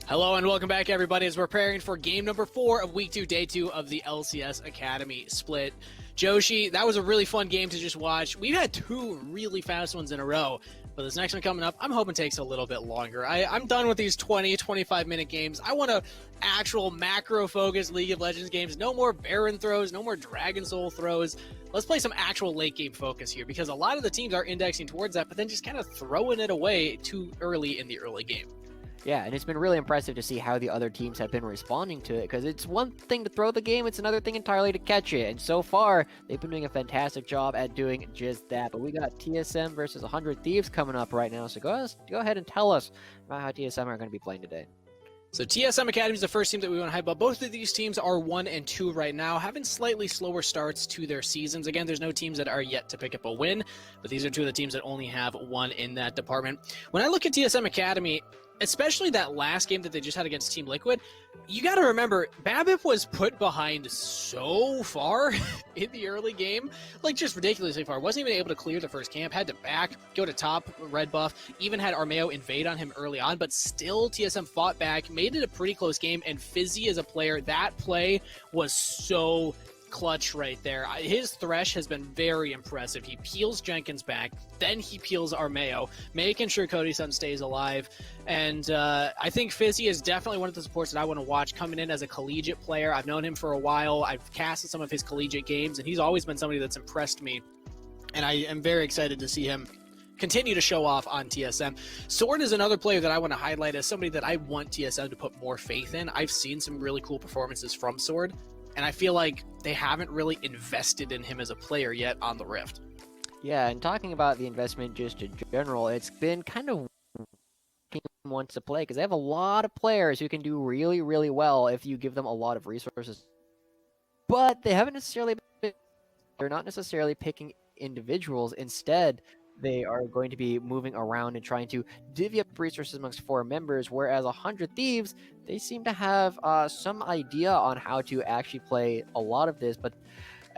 Hello and welcome back, everybody, as we're preparing for game number 4 of week 2, day 2 of the LCS Academy split. Joshi, that was a really fun game to just watch. We've had 2 really fast ones in a row, but this next one coming up, I'm hoping takes a little bit longer. I'm done with these 20, 25-minute games. I want a actual macro-focused League of Legends games. No more Baron throws, no more Dragon Soul throws. Let's play some actual late-game focus here, because a lot of the teams are indexing towards that, but then just kind of throwing it away too early in the early game. Yeah, and it's been really impressive to see how the other teams have been responding to it, because it's one thing to throw the game, it's another thing entirely to catch it, and so far, they've been doing a fantastic job at doing just that. But we got TSM versus 100 Thieves coming up right now, so go ahead and tell us about how TSM are going to be playing today. So TSM Academy is the first team that we want to hype up. Both of these teams are 1 and 2 right now, having slightly slower starts to their seasons. Again, there's no teams that are yet to pick up a win, but these are 2 of the teams that only have 1 in that department. When I look at TSM Academy, especially that last game that they just had against Team Liquid, you got to remember, BABIP was put behind so far in the early game, like just ridiculously far. Wasn't even able to clear the first camp, had to back, go to top, red buff, even had Armeo invade on him early on, but still TSM fought back, made it a pretty close game, and Fizzy as a player, that play was so clutch right there. His Thresh has been very impressive. He peels Jenkins back, then he peels Armeo, making sure Cody-san stays alive. And I think Fizzy is definitely one of the supports that I want to watch coming in as a collegiate player. I've known him for a while. I've casted some of his collegiate games, and he's always been somebody that's impressed me. And I am very excited to see him continue to show off on TSM. Sword is another player that I want to highlight as somebody that I want TSM to put more faith in. I've seen some really cool performances from Sword, and I feel like they haven't really invested in him as a player yet on the Rift. Yeah, and talking about the investment just in general, it's been kind of wants to play, because they have a lot of players who can do really, really well if you give them a lot of resources. But they haven't necessarily they're not necessarily picking individuals. Instead, they are going to be moving around and trying to divvy up resources amongst 4 members, whereas 100 Thieves, they seem to have some idea on how to actually play a lot of this, but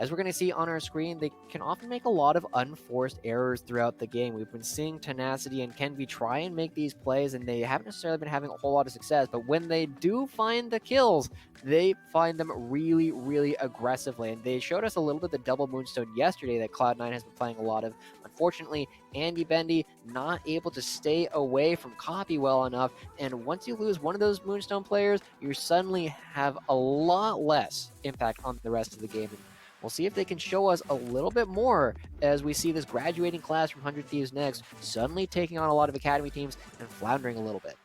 as we're going to see on our screen, they can often make a lot of unforced errors throughout the game. We've been seeing Tenacity and Kenvi try and make these plays, and they haven't necessarily been having a whole lot of success, but when they do find the kills, they find them really, really aggressively, and they showed us a little bit of the double Moonstone yesterday that Cloud9 has been playing a lot of. Unfortunately, Andy Bendy not able to stay away from Copy well enough, and once you lose one of those Moonstone players, you suddenly have a lot less impact on the rest of the game. We'll see if they can show us a little bit more as we see this graduating class from 100 Thieves next, suddenly taking on a lot of Academy teams and floundering a little bit.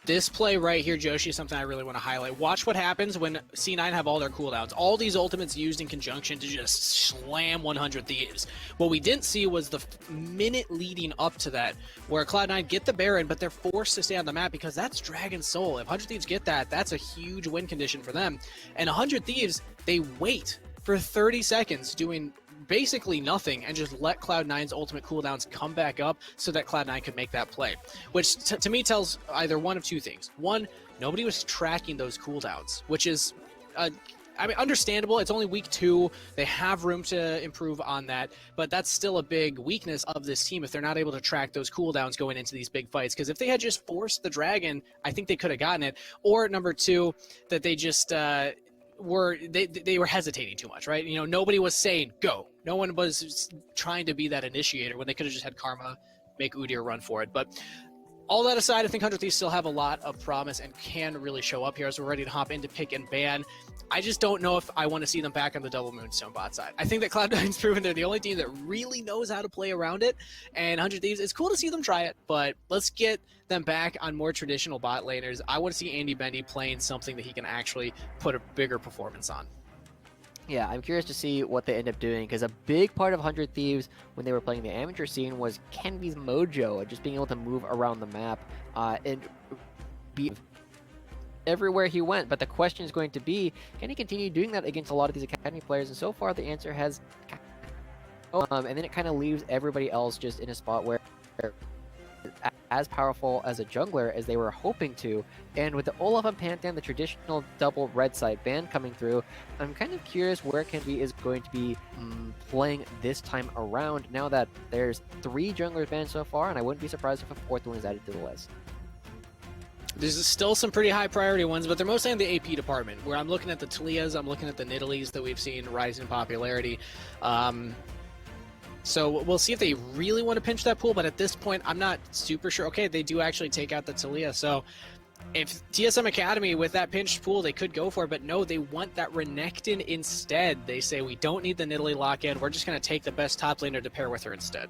This play right here, Joshi, is something I really want to highlight. Watch what happens when C9 have all their cooldowns. All these ultimates used in conjunction to just slam 100 Thieves. What we didn't see was the minute leading up to that, where Cloud9 get the Baron, but they're forced to stay on the map because that's Dragon Soul. If 100 Thieves get that, that's a huge win condition for them. And 100 Thieves, they wait for 30 seconds doing basically nothing and just let Cloud9's ultimate cooldowns come back up so that Cloud9 could make that play, which to me tells either one of 2 things. One, nobody was tracking those cooldowns, which is understandable. It's only week 2. They have room to improve on that, but that's still a big weakness of this team if they're not able to track those cooldowns going into these big fights, because if they had just forced the Dragon, I think they could have gotten it. Or number 2, that they just they were hesitating too much, right? You know, nobody was saying go. No one was trying to be that initiator when they could have just had Karma make Udyr run for it. But all that aside, I think 100 Thieves still have a lot of promise and can really show up here as we're ready to hop into pick and ban. I just don't know if I want to see them back on the double Moonstone bot side. I think that Cloud9's proven they're the only team that really knows how to play around it, and 100 Thieves, it's cool to see them try it, but let's get them back on more traditional bot laners. I want to see Andy Bendy playing something that he can actually put a bigger performance on. Yeah, I'm curious to see what they end up doing, because a big part of 100 Thieves when they were playing the amateur scene was Kenvi's mojo, just being able to move around the map and be everywhere he went. But the question is going to be, can he continue doing that against a lot of these Academy players? And so far, the answer has and then it kind of leaves everybody else just in a spot where as powerful as a jungler as they were hoping to. And with the Olaf and Pantheon, the traditional double red side ban coming through, I'm kind of curious where Kenvi is going to be playing this time around, now that there's 3 junglers banned so far, and I wouldn't be surprised if a 4th one is added to the list. There's still some pretty high priority ones, but they're mostly in the AP department, where I'm looking at the Talias, I'm looking at the Nidalees that we've seen rise in popularity. So we'll see if they really want to pinch that pool, but at this point, I'm not super sure. Okay, they do actually take out the Talia, so if TSM Academy with that pinched pool, they could go for it, but no, they want that Renekton instead. They say, we don't need the Nidalee lock-in, we're just going to take the best top laner to pair with her instead.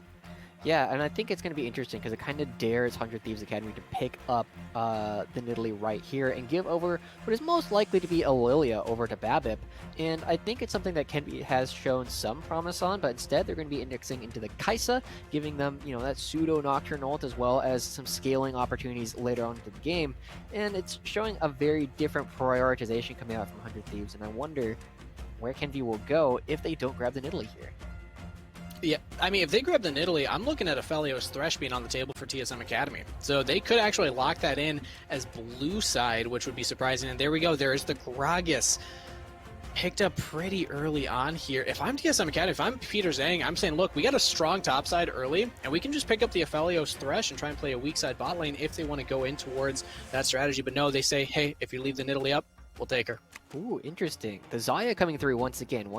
Yeah, and I think it's going to be interesting because it kind of dares 100 Thieves Academy to pick up the Nidalee right here and give over what is most likely to be a Lilia over to Babip. And I think it's something that Kenby has shown some promise on, but instead they're going to be indexing into the Kai'Sa, giving them, you know, that pseudo Nocturne ult as well as some scaling opportunities later on into the game. And it's showing a very different prioritization coming out from 100 Thieves, and I wonder where Kenby will go if they don't grab the Nidalee here. Yeah, I mean, if they grab the Nidalee, I'm looking at a Felios Thresh being on the table for TSM Academy. So they could actually lock that in as blue side, which would be surprising. And there we go. There's the Gragas. Picked up pretty early on here. If I'm TSM Academy, if I'm Peter Zhang, I'm saying, look, we got a strong top side early, and we can just pick up the Aphelios Thresh and try and play a weak side bot lane if they want to go in towards that strategy. But no, they say, hey, if you leave the Nidalee up, we'll take her. Ooh, interesting. The Xayah coming through once again.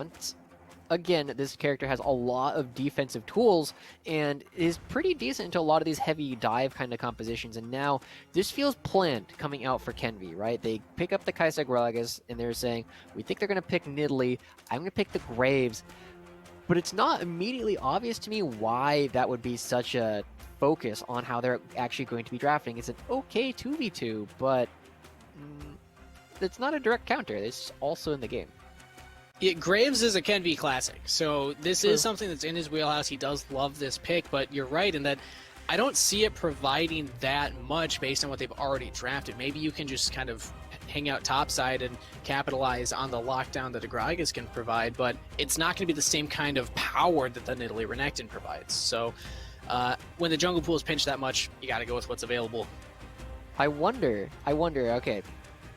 Again, this character has a lot of defensive tools and is pretty decent into a lot of these heavy dive kind of compositions. And now this feels planned coming out for Kenby, right? They pick up the Kai'Sa Gragas and they're saying, we think they're going to pick Nidalee. I'm going to pick the Graves. But it's not immediately obvious to me why that would be such a focus on how they're actually going to be drafting. It's an okay 2v2, but it's not a direct counter. It's also in the game. Yeah, Graves is a Kenby classic, so this is something that's in his wheelhouse. He does love this pick, but you're right in that I don't see it providing that much based on what they've already drafted. Maybe you can just kind of hang out topside and capitalize on the lockdown that a Gragas can provide, but it's not going to be the same kind of power that the Nidalee Renekton provides. So when the jungle pool is pinched that much, you got to go with what's available. I wonder, okay,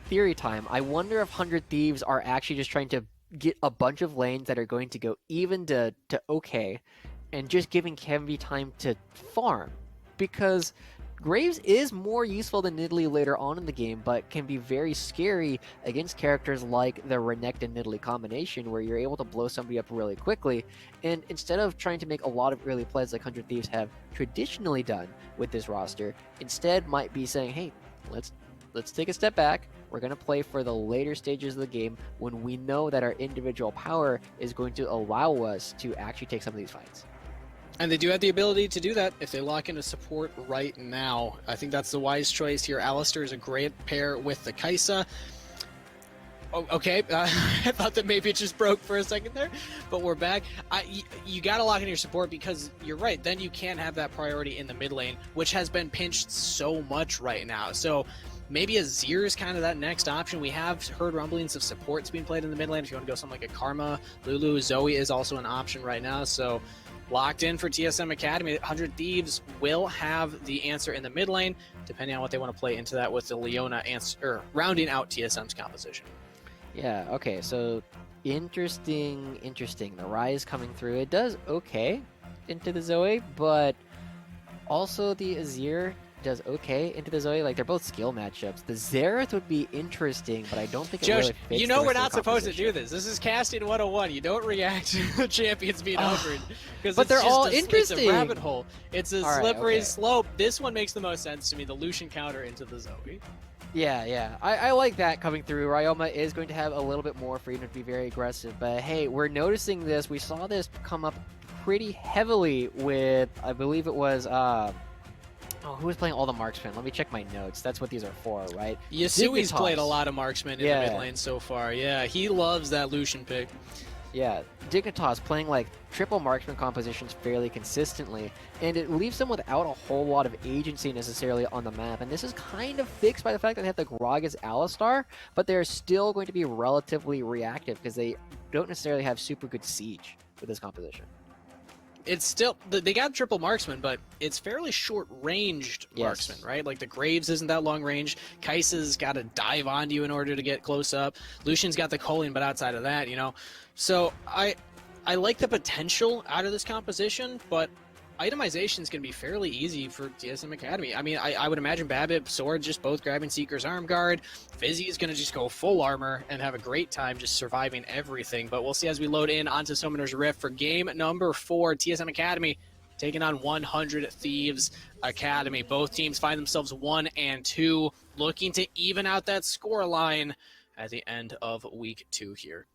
theory time. I wonder if 100 Thieves are actually just trying to get a bunch of lanes that are going to go even to okay, and just giving Kenby time to farm, because Graves is more useful than Nidalee later on in the game, but can be very scary against characters like the Renekton Nidalee combination, where you're able to blow somebody up really quickly. And instead of trying to make a lot of early plays like 100 Thieves have traditionally done with this roster, instead might be saying, hey, let's take a step back. We're going to play for the later stages of the game when we know that our individual power is going to allow us to actually take some of these fights. And they do have the ability to do that if they lock into support right now. I think that's the wise choice here. Alistair is a great pair with the Kai'Sa. Oh, okay, I thought that maybe it just broke for a second there, but we're back. You got to lock in your support because you're right. Then you can't have that priority in the mid lane, which has been pinched so much right now. So maybe Azir is kind of that next option. We have heard rumblings of supports being played in the mid lane. If you want to go something like a Karma, Lulu, Zoe is also an option right now. So locked in for TSM Academy. 100 Thieves will have the answer in the mid lane, depending on what they want to play into that with the Leona answer, rounding out TSM's composition. Yeah, okay, so interesting. The Rise coming through. It does okay into the Zoe, but also the Azir does okay into the Zoe. Like, they're both skill matchups. The Xerath would be interesting, but I don't think it Josh, really fits. You know the we're rest of not the supposed to composition. do this. This is casting 101. You don't react to champions being offered. But they're all interesting. It's a rabbit hole. It's a All right, slippery okay. slope. This one makes the most sense to me, the Lucian counter into the Zoe. Yeah. I like that coming through. Ryoma is going to have a little bit more freedom to be very aggressive, but hey, we're noticing this. We saw this come up pretty heavily with, I believe it was, who was playing all the marksmen? Let me check my notes. That's what these are for, right? Yasui's Dignitas. played a lot of marksmen in Yeah. the mid lane so far. Yeah, he loves that Lucian pick. Yeah, Dignitas playing like triple marksman compositions fairly consistently, and it leaves them without a whole lot of agency necessarily on the map. And this is kind of fixed by the fact that they have the Gragas Alistar, but they're still going to be relatively reactive because they don't necessarily have super good siege with this composition. It's still, they got triple marksman, but it's fairly short-ranged marksman, right? Like the Graves isn't that long range. Kai'Sa's got to dive onto you in order to get close up. Lucian's got the culling, but outside of that, you know. So I like the potential out of this composition, but itemization is going to be fairly easy for TSM Academy. I mean, I would imagine Babip, Sword just both grabbing Seeker's Arm Guard. Fizzy is going to just go full armor and have a great time just surviving everything. But we'll see as we load in onto Summoner's Rift for game number 4. TSM Academy taking on 100 Thieves Academy. Both teams find themselves 1 and 2, looking to even out that score line at the end of week 2 here.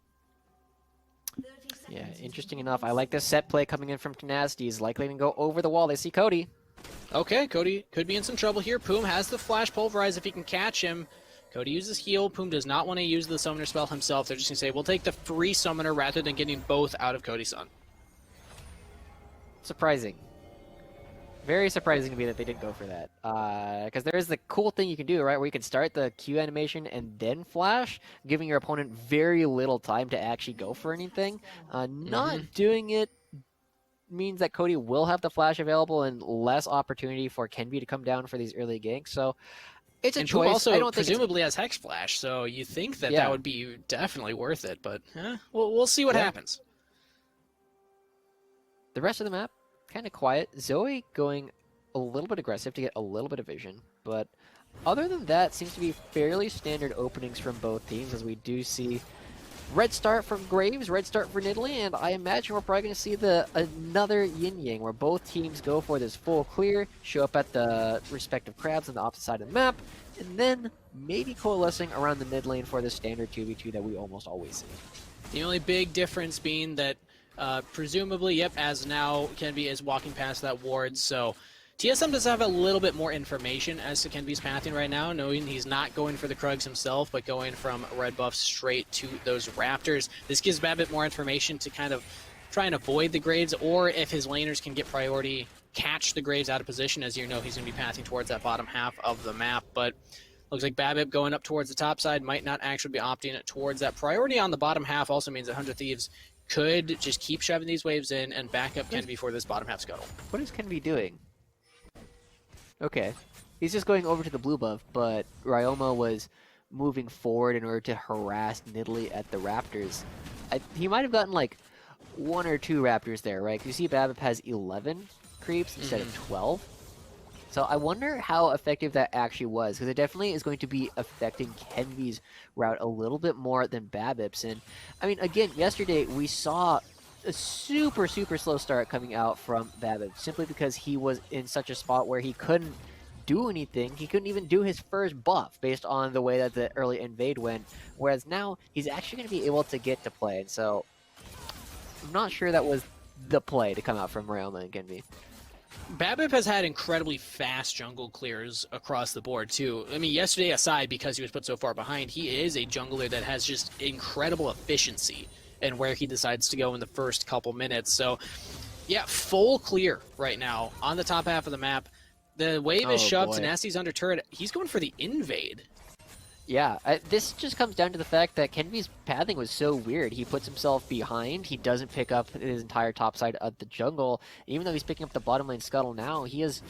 Yeah, interesting enough. I like this set play coming in from Tenacity. He's likely to go over the wall. They see Cody. Okay, Cody could be in some trouble here. Poom has the Flash Pulverize if he can catch him. Cody uses heal. Poom does not want to use the Summoner spell himself. They're just going to say, we'll take the free Summoner rather than getting both out of Cody's Sun. Surprising. Very surprising to me that they didn't go for that. Because there is the cool thing you can do, right? Where you can start the Q animation and then flash, giving your opponent very little time to actually go for anything. Not doing it means that Cody will have the flash available and less opportunity for Kenvi to come down for these early ganks. So it's a and choice. Also I don't presumably has Hex Flash, so you think that that would be definitely worth it. But we'll see what happens. The rest of the map, kind of quiet. Zoe going a little bit aggressive to get a little bit of vision, but other than that, seems to be fairly standard openings from both teams, as we do see red start from Graves, red start for Nidalee, and I imagine we're probably going to see another yin-yang, where both teams go for this full clear, show up at the respective crabs on the opposite side of the map, and then maybe coalescing around the mid lane for the standard 2v2 that we almost always see. The only big difference being that presumably, as now Kenvi is walking past that ward, so TSM does have a little bit more information as to Kenvi's pathing right now, knowing he's not going for the Krugs himself, but going from red buff straight to those Raptors. This gives Babbitt more information to kind of try and avoid the Graves, or if his laners can get priority, catch the Graves out of position, as you know he's going to be pathing towards that bottom half of the map. But looks like Babbitt going up towards the top side might not actually be opting towards that priority on the bottom half. Also means that 100 Thieves could just keep shoving these waves in and back up Kenvi for this bottom half scuttle. What is Kenvi doing? Okay. He's just going over to the blue buff, but Ryoma was moving forward in order to harass Nidalee at the Raptors. He might have gotten like 1 or 2 Raptors there, right? 'Cause you see Babip has 11 creeps instead of 12. So I wonder how effective that actually was, because it definitely is going to be affecting Kenvi's route a little bit more than Babip's. And I mean, again, yesterday we saw a super slow start coming out from Babip, simply because he was in such a spot where he couldn't do anything. He couldn't even do his first buff based on the way that the early invade went, whereas now he's actually going to be able to get to play. And so I'm not sure that was the play to come out from Ryoma and Kenvi. Babip has had incredibly fast jungle clears across the board, too. I mean, yesterday aside, because he was put so far behind, he is a jungler that has just incredible efficiency in where he decides to go in the first couple minutes. So, yeah, full clear right now on the top half of the map. The wave is shoved, Tenacity's under turret. He's going for the invade. Yeah, this just comes down to the fact that Kenvi's pathing was so weird. He puts himself behind, he doesn't pick up his entire top side of the jungle. Even though he's picking up the bottom lane scuttle now, he has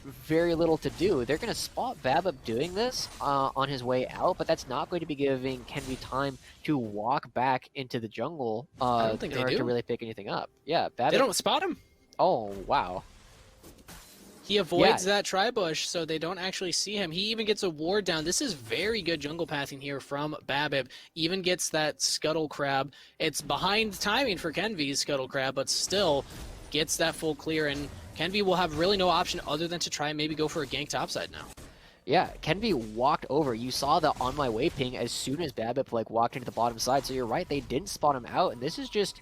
very little to do. They're going to spot Babip doing this on his way out, but that's not going to be giving Kenvi time to walk back into the jungle in order to really pick anything up. Yeah, Babip... They don't spot him? Oh, wow. He avoids that tri-bush, so they don't actually see him. He even gets a ward down. This is very good jungle pathing here from Babip. Even gets that Scuttle Crab. It's behind timing for Kenvi's Scuttle Crab, but still gets that full clear, and Kenvi will have really no option other than to try and maybe go for a gank topside now. Yeah, Kenvi walked over. You saw the on my way ping as soon as Babip walked into the bottom side, so you're right, they didn't spot him out, and this is just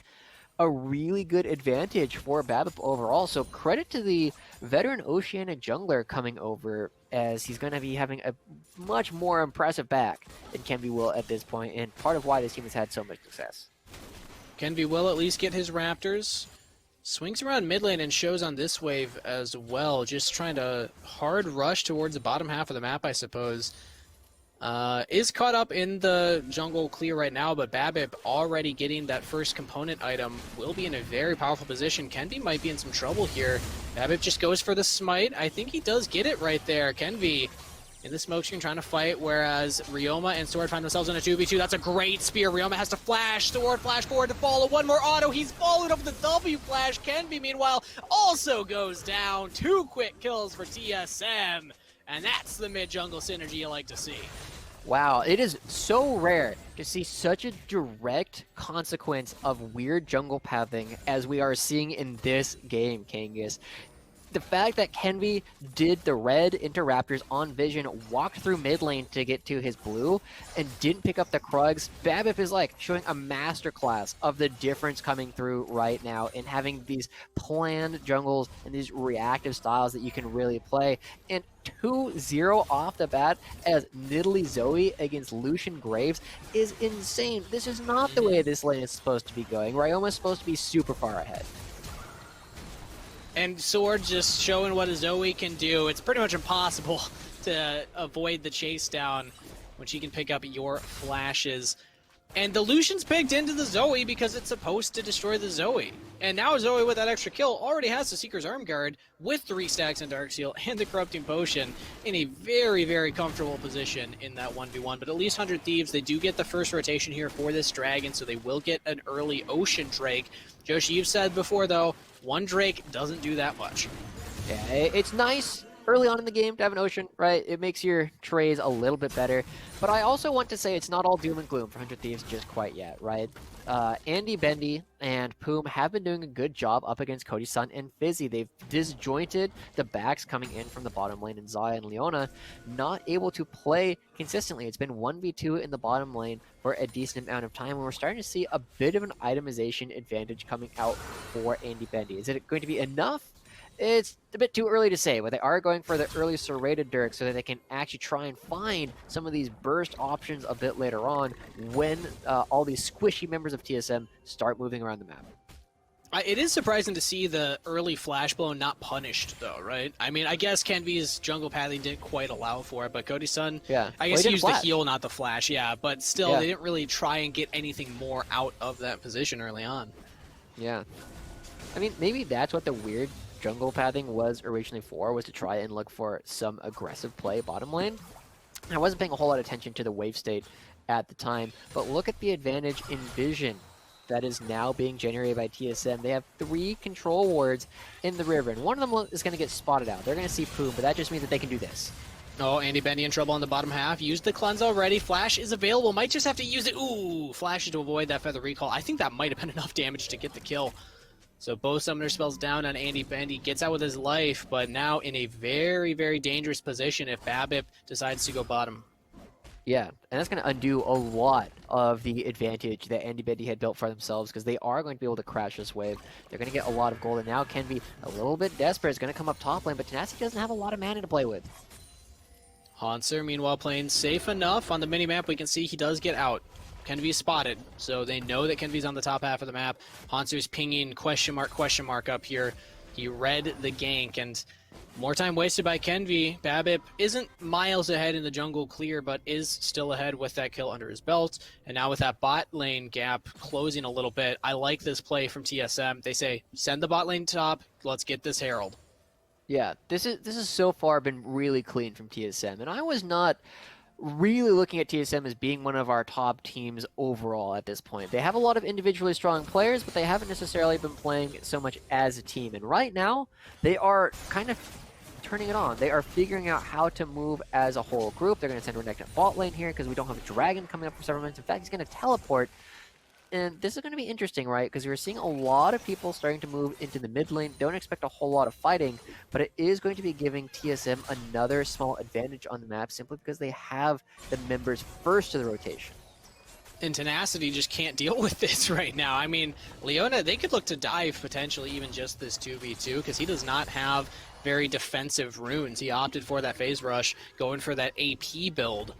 a really good advantage for Babip overall. So credit to the veteran Oceanic jungler coming over, as he's going to be having a much more impressive back than Kenvi will at this point, and part of why this team has had so much success. Kenvi will at least get his Raptors. Swings around mid lane and shows on this wave as well, just trying to hard rush towards the bottom half of the map, I suppose. Is caught up in the jungle clear right now, but Babip already getting that first component item will be in a very powerful position. Kenvi might be in some trouble here. Babip just goes for the smite. I think he does get it right there. Kenvi in the smoke screen trying to fight, whereas Ryoma and Sword find themselves in a 2v2. That's a great spear. Ryoma has to flash. Sword flash forward to follow. One more auto. He's followed up with the W flash. Kenby, meanwhile, also goes down. 2 quick kills for TSM. And that's the mid-jungle synergy you like to see. Wow, it is so rare to see such a direct consequence of weird jungle pathing as we are seeing in this game, Kangas. The fact that Kenby did the red into Raptors on Vision, walked through mid lane to get to his blue, and didn't pick up the Krugs, Babip is like showing a masterclass of the difference coming through right now in having these planned jungles and these reactive styles that you can really play. And 2-0 off the bat as Nidalee Zoe against Lucian Graves is insane. This is not the way this lane is supposed to be going. Ryoma is supposed to be super far ahead. And Sword just showing what a Zoe can do. It's pretty much impossible to avoid the chase down when she can pick up your flashes. And the Lucian's picked into the Zoe because it's supposed to destroy the Zoe. And now Zoe with that extra kill already has the Seeker's Arm Guard with 3 stacks in Darksteel and the Corrupting Potion in a very, very comfortable position in that 1v1. But at least 100 Thieves, they do get the first rotation here for this Dragon, so they will get an early Ocean Drake. Joshi, you've said before, though, 1 Drake doesn't do that much. Yeah, it's nice early on in the game to have an Ocean, right? It makes your trays a little bit better. But I also want to say it's not all doom and gloom for 100 Thieves just quite yet, right? Andy Bendy and Poom have been doing a good job up against Cody Sun and Fizzy. They've disjointed the backs coming in from the bottom lane, and Zaya and Leona not able to play consistently. It's been 1v2 in the bottom lane for a decent amount of time, and we're starting to see a bit of an itemization advantage coming out for Andy Bendy. Is it going to be enough? It's a bit too early to say, but they are going for the early serrated Dirk so that they can actually try and find some of these burst options a bit later on when all these squishy members of TSM start moving around the map. It is surprising to see the early flash blow not punished, though, right? I mean, I guess Kenby's jungle pathing didn't quite allow for it, but Cody Sun, I guess he used the heal, not the flash, yeah. But still, they didn't really try and get anything more out of that position early on. Yeah. I mean, maybe that's what the weird jungle pathing was originally for, was to try and look for some aggressive play bottom lane. I wasn't paying a whole lot of attention to the wave state at the time, but look at the advantage in vision that is now being generated by TSM. They have 3 control wards in the river, and one of them is going to get spotted out. They're going to see Poom, but that just means that they can do this. Oh, Andy Bendy in trouble on the bottom half. Used the cleanse already. Flash is available. Might just have to use it. Ooh, flashes to avoid that feather recall. I think that might have been enough damage to get the kill. So both summoner spells down on Andy Bendy, gets out with his life, but now in a very, very dangerous position if Babip decides to go bottom. Yeah, and that's going to undo a lot of the advantage that Andy Bendy had built for themselves, because they are going to be able to crash this wave. They're going to get a lot of gold, and now can be a little bit desperate. It's going to come up top lane, but Tenacity doesn't have a lot of mana to play with. Hanser, meanwhile, playing safe enough. On the minimap, we can see he does get out. Kenby spotted, so they know that Kenby's on the top half of the map. Hanser's pinging question mark up here. He read the gank, and more time wasted by Kenby. Babip isn't miles ahead in the jungle clear, but is still ahead with that kill under his belt. And now with that bot lane gap closing a little bit, I like this play from TSM. They say, send the bot lane top, let's get this Herald. Yeah, this is so far been really clean from TSM, and I was not really looking at TSM as being one of our top teams overall at this point. They have a lot of individually strong players, but they haven't necessarily been playing so much as a team. And right now, they are kind of turning it on. They are figuring out how to move as a whole group. They're going to send Renekton bot lane here because we don't have a Dragon coming up for several minutes. In fact, he's going to teleport. And this is going to be interesting, right? Because we're seeing a lot of people starting to move into the mid lane. Don't expect a whole lot of fighting, but it is going to be giving TSM another small advantage on the map simply because they have the members first to the rotation. And Tenacity just can't deal with this right now. I mean, Leona, they could look to dive potentially even just this 2v2 because he does not have very defensive runes. He opted for that phase rush, going for that AP build.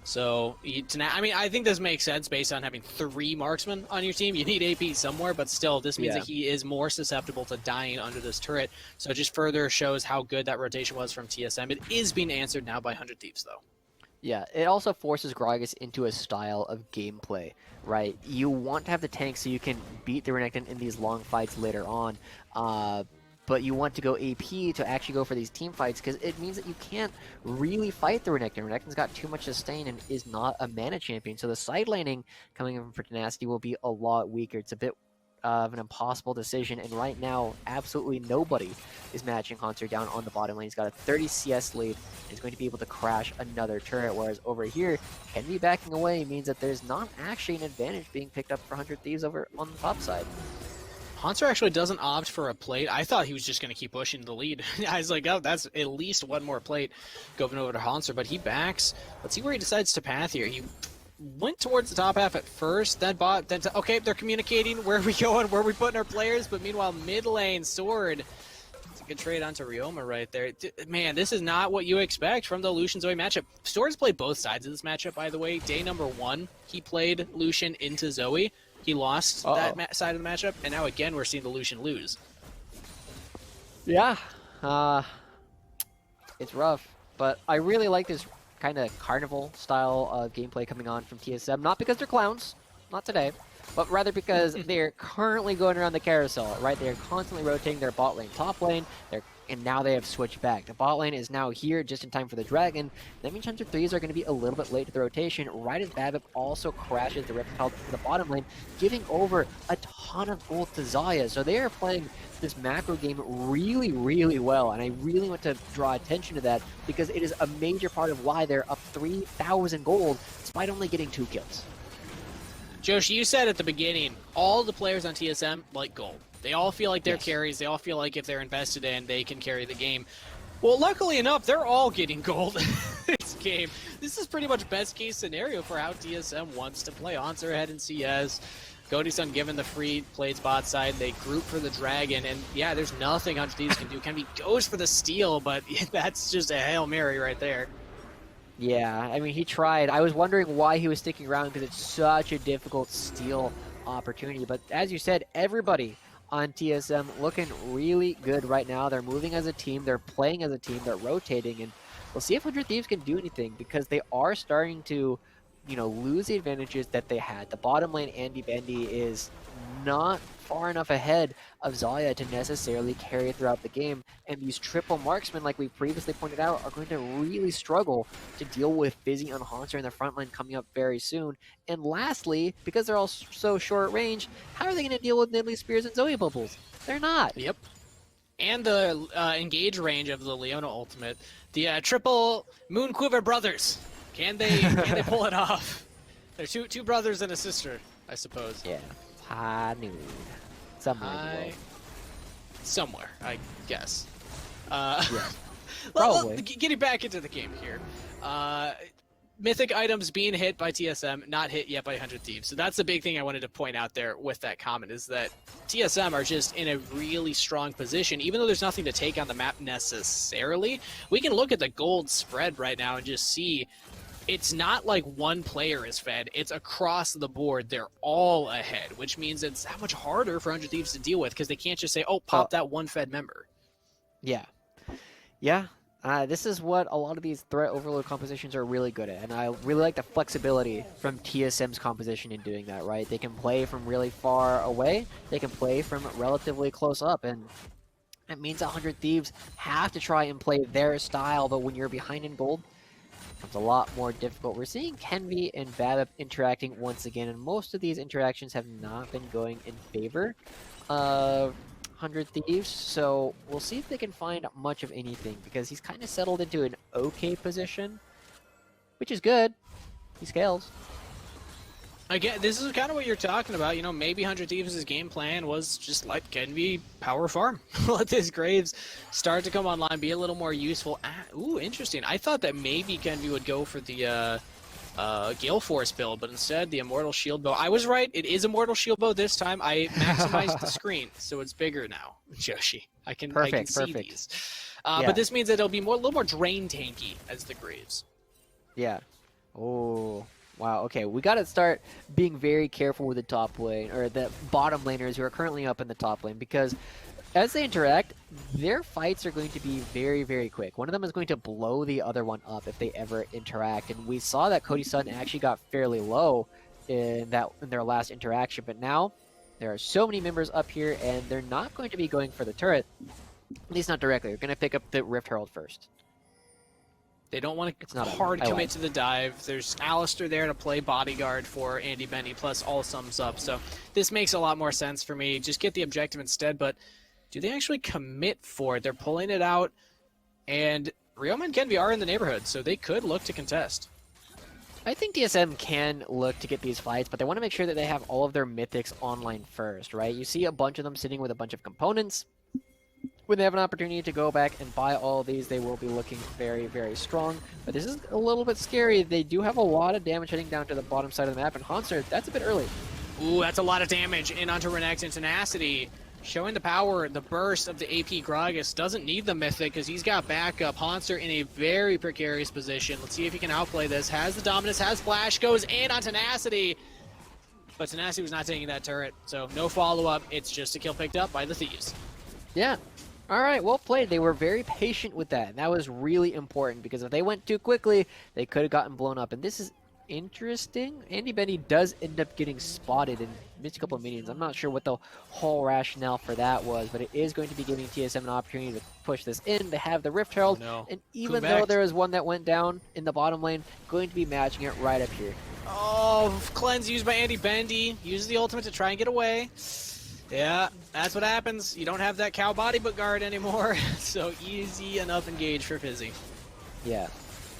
So, I mean, I think this makes sense based on having 3 marksmen on your team. You need AP somewhere, but still, this means that he is more susceptible to dying under this turret. So it just further shows how good that rotation was from TSM. It is being answered now by 100 Thieves, though. Yeah, it also forces Gragas into a style of gameplay, right? You want to have the tank so you can beat the Renekton in these long fights later on. but you want to go AP to actually go for these team fights because it means that you can't really fight the Renekton. Renekton's got too much sustain and is not a mana champion. So the side laning coming in for Tenacity will be a lot weaker. It's a bit of an impossible decision, and right now, absolutely nobody is matching Haunter down on the bottom lane. He's got a 30 CS lead, and he's going to be able to crash another turret, whereas over here, Kenby backing away means that there's not actually an advantage being picked up for 100 Thieves over on the top side. Haunter actually doesn't opt for a plate. I thought he was just going to keep pushing the lead. I was like, oh, that's at least one more plate going over to Haunter, but he backs. Let's see where he decides to path here. He went towards the top half at first, then bot, then okay, they're communicating. Where are we going? Where are we putting our players? But meanwhile, mid lane, Sword. It's a good trade onto Ryoma right there. Man, this is not what you expect from the Lucian Zoe matchup. Sword's played both sides of this matchup, by the way. Day number 1, he played Lucian into Zoe. He lost that side of the matchup, and now again we're seeing the Lucian lose. Yeah, it's rough, but I really like this kind of carnival style of gameplay coming on from TSM. Not because they're clowns, not today, but rather because they're currently going around the carousel, right? They're constantly rotating their bot lane, top lane, and now they have switched back. The bot lane is now here just in time for the dragon. That means Hunter Threes are going to be a little bit late to the rotation, right as Babip also crashes the Rift Health to the bottom lane, giving over a ton of gold to Xayah. So they are playing this macro game really, really well, and I really want to draw attention to that because it is a major part of why they're up 3,000 gold despite only getting 2 kills. Josh, you said at the beginning, all the players on TSM like gold. They all feel like they're carries. They all feel like if they're invested in, they can carry the game. Well, luckily enough, they're all getting gold this game. This is pretty much best case scenario for how TSM wants to play. Haunter ahead in CS. Cody-san given the free plays bot side. They group for the dragon, and yeah, there's nothing Hunter Thieves can do. Kenby goes for the steal, but that's just a Hail Mary right there. Yeah, I mean, he tried. I was wondering why he was sticking around because it's such a difficult steal opportunity. But as you said, everybody on TSM looking really good right now. They're moving as a team. They're playing as a team. They're rotating. And we'll see if 100 Thieves can do anything because they are starting to, lose the advantages that they had. The bottom lane, Andy Bendy, is not far enough ahead of Xayah to necessarily carry throughout the game, and these triple marksmen, like we previously pointed out, are going to really struggle to deal with Fizzy and Haunter in the front line coming up very soon. And lastly, because they're all so short range, how are they going to deal with Nidalee Spears and Zoe Bubbles? They're not. Yep. And the engage range of the Leona ultimate, the triple Moonquiver brothers. Can they pull it off? They're two brothers and a sister, I suppose. Yeah. High noon. Somewhere. Somewhere, I guess. Yeah. Probably. Getting back into the game here. Mythic items being hit by TSM, not hit yet by 100 Thieves. So that's the big thing I wanted to point out there with that comment, is that TSM are just in a really strong position. Even though there's nothing to take on the map necessarily, we can look at the gold spread right now and just see it's not like one player is fed. It's across the board. They're all ahead, which means it's that much harder for 100 Thieves to deal with because they can't just say, oh, pop that one fed member. Yeah. Yeah. This is what a lot of these threat overload compositions are really good at, and I really like the flexibility from TSM's composition in doing that, right? They can play from really far away, they can play from relatively close up, and it means 100 Thieves have to try and play their style, but when you're behind in gold, it becomes a lot more difficult. We're seeing Kenby and Babip interacting once again, and most of these interactions have not been going in favor of 100 Thieves, so we'll see if they can find much of anything, because he's kind of settled into an okay position, which is good. He scales. Again, this is kind of what you're talking about. Maybe 100 Thieves' game plan was just let Kenby power farm. Let his Graves start to come online, be a little more useful. Ooh, interesting. I thought that maybe Kenby would go for the Gale Force build, but instead the Immortal Shield Bow. I was right. It is Immortal Shield Bow this time. I maximized the screen, so it's bigger now, Joshi. I can see these. But this means that it'll be a little more drain tanky as the Graves. Yeah. Oh. Wow, okay, we gotta start being very careful with the top lane, or the bottom laners who are currently up in the top lane, because as they interact, their fights are going to be very, very quick. One of them is going to blow the other one up if they ever interact, and we saw that Cody-san actually got fairly low in their last interaction, but now there are so many members up here, and they're not going to be going for the turret. At least not directly. You're going to pick up the Rift Herald first. They don't want It's to not hard I commit lied. to the dive. There's Alistair there to play bodyguard for Andy Benny, plus all sums up. So this makes a lot more sense for me. Just get the objective instead, but do they actually commit for it? They're pulling it out, and Ryoma and Genvi are in the neighborhood, so they could look to contest. I think TSM can look to get these fights, but they want to make sure that they have all of their mythics online first, right? You see a bunch of them sitting with a bunch of components. When they have an opportunity to go back and buy all of these, they will be looking very, very strong. But this is a little bit scary. They do have a lot of damage heading down to the bottom side of the map, and Hanser, that's a bit early. Ooh, that's a lot of damage in onto Renekton and Tenacity. Showing the power, the burst of the AP Gragas. Doesn't need the Mythic because he's got backup. Hanser in a very precarious position. Let's see if he can outplay this. Has the dominance, has flash, goes in on Tenacity. But Tenacity was not taking that turret, so no follow-up. It's just a kill picked up by the Thieves. Yeah. All right, well played. They were very patient with that, and that was really important because if they went too quickly, they could have gotten blown up. And this is interesting. Andy Benny does end up getting spotted and missed a couple of minions. I'm not sure what the whole rationale for that was, but it is going to be giving TSM an opportunity to push this in. They have the Rift Herald, no. and even though there is one that went down in the bottom lane, going to be matching it right up here. Oh, cleanse used by Andy Bendy. Uses the ultimate to try and get away. Yeah, that's what happens. You don't have that cow body but guard anymore. So easy enough engage for Fizzy. Yeah.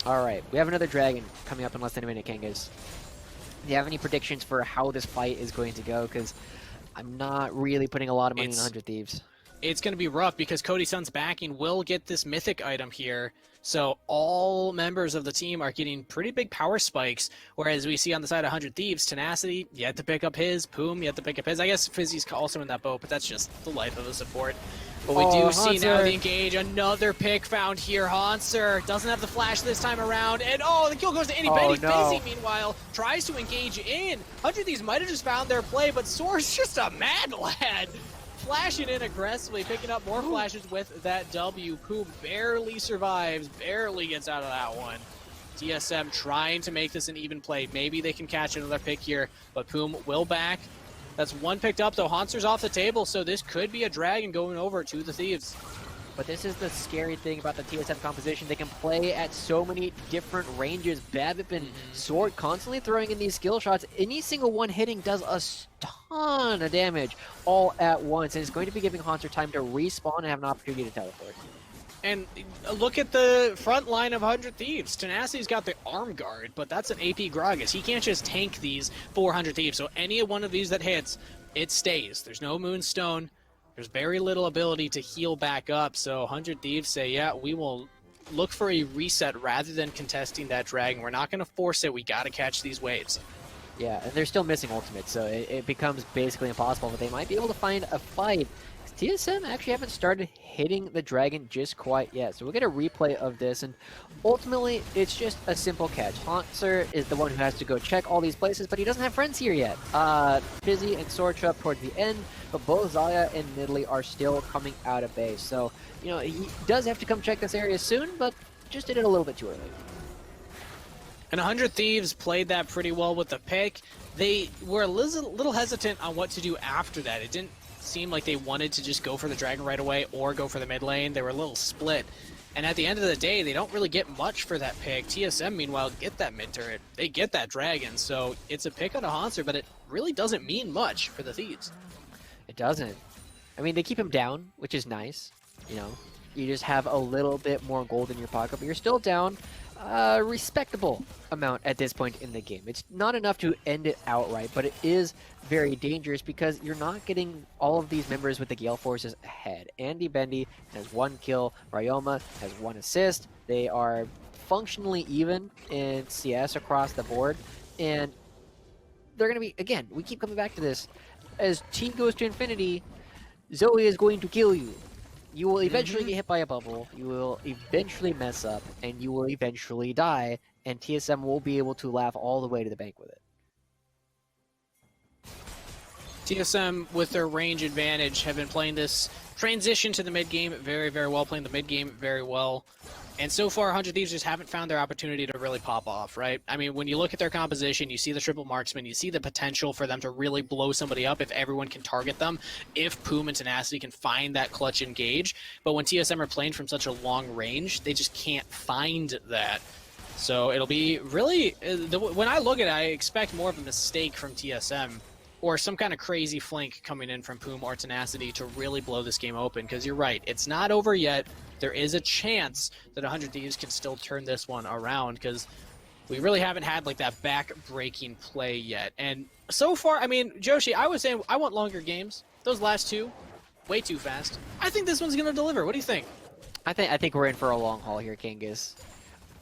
All right, we have another dragon coming up in less than a minute, Kangas. Do you have any predictions for how this fight is going to go? Because I'm not really putting a lot of money in 100 Thieves. It's going to be rough because Cody Sun's backing will get this mythic item here. So all members of the team are getting pretty big power spikes, whereas we see on the side of 100 Thieves, Tenacity, yet to pick up his, Poom, yet to pick up his. I guess Fizzy's also in that boat, but that's just the life of a support. But we do see now the engage, another pick found here. Hanser doesn't have the flash this time around, and the kill goes to Andy Benny. No. Fizzy, meanwhile, tries to engage in. 100 Thieves might have just found their play, but Soar's just a mad lad. Flashing in aggressively, picking up more flashes with that W. Poom barely survives, barely gets out of that one. TSM trying to make this an even play. Maybe they can catch another pick here, but Poom will back. That's one picked up, though. Hanser's off the table, so this could be a dragon going over to the Thieves. But this is the scary thing about the TSM composition. They can play at so many different ranges. Babip and Sword constantly throwing in these skill shots. Any single one hitting does a ton of damage all at once. And it's going to be giving Hanser time to respawn and have an opportunity to teleport. And look at the front line of 100 Thieves. Tenacity's got the arm guard, but that's an AP Gragas. He can't just tank these 400 Thieves. So any one of these that hits, it stays. There's no Moonstone. There's very little ability to heal back up, so 100 Thieves say, yeah, we will look for a reset rather than contesting that dragon. We're not going to force it. We got to catch these waves. Yeah, and they're still missing ultimates, so it becomes basically impossible, but they might be able to find a fight. TSM actually haven't started hitting the dragon just quite yet, so we'll get a replay of this, and ultimately, it's just a simple catch. Hanser is the one who has to go check all these places, but he doesn't have friends here yet. Fizzy and Sword show up towards the end, but both Zaya and Nidalee are still coming out of base, so, you know, he does have to come check this area soon, but just did it a little bit too early. And 100 Thieves played that pretty well with the pick. They were a little hesitant on what to do after that. It didn't seem like they wanted to just go for the dragon right away or go for the mid lane. They were a little split. And at the end of the day, they don't really get much for that pick. TSM, meanwhile, get that mid turret. They get that dragon, so it's a pick on a Hanser, but it really doesn't mean much for the Thieves. It doesn't. I mean, they keep him down, which is nice. You know, you just have a little bit more gold in your pocket, but you're still down a respectable amount at this point in the game. It's not enough to end it outright, but it is very dangerous because you're not getting all of these members with the Gale Forces ahead. Andy Bendy has 1 kill, Ryoma has 1 assist. They are functionally even in CS across the board, and they're going to be, again, we keep coming back to this, as T goes to infinity, Zoe is going to kill you. You will eventually get hit by a bubble, you will eventually mess up, and you will eventually die, and TSM will be able to laugh all the way to the bank with it. TSM, with their range advantage, have been playing this transition to the mid game very, very well, playing the mid game very well. And so far, 100 Thieves just haven't found their opportunity to really pop off, right? I mean, when you look at their composition, you see the triple marksman, you see the potential for them to really blow somebody up if everyone can target them, if Poom and Tenacity can find that clutch engage. But when TSM are playing from such a long range, they just can't find that. So it'll be really, when I look at it, I expect more of a mistake from TSM or some kind of crazy flank coming in from Poom or Tenacity to really blow this game open, because you're right, it's not over yet. There is a chance that 100 Thieves can still turn this one around, because we really haven't had like that back-breaking play yet. And so far, I mean, Joshi, I was saying I want longer games. Those last two, way too fast. I think this one's going to deliver. What do you think? I think we're in for a long haul here, Kangas.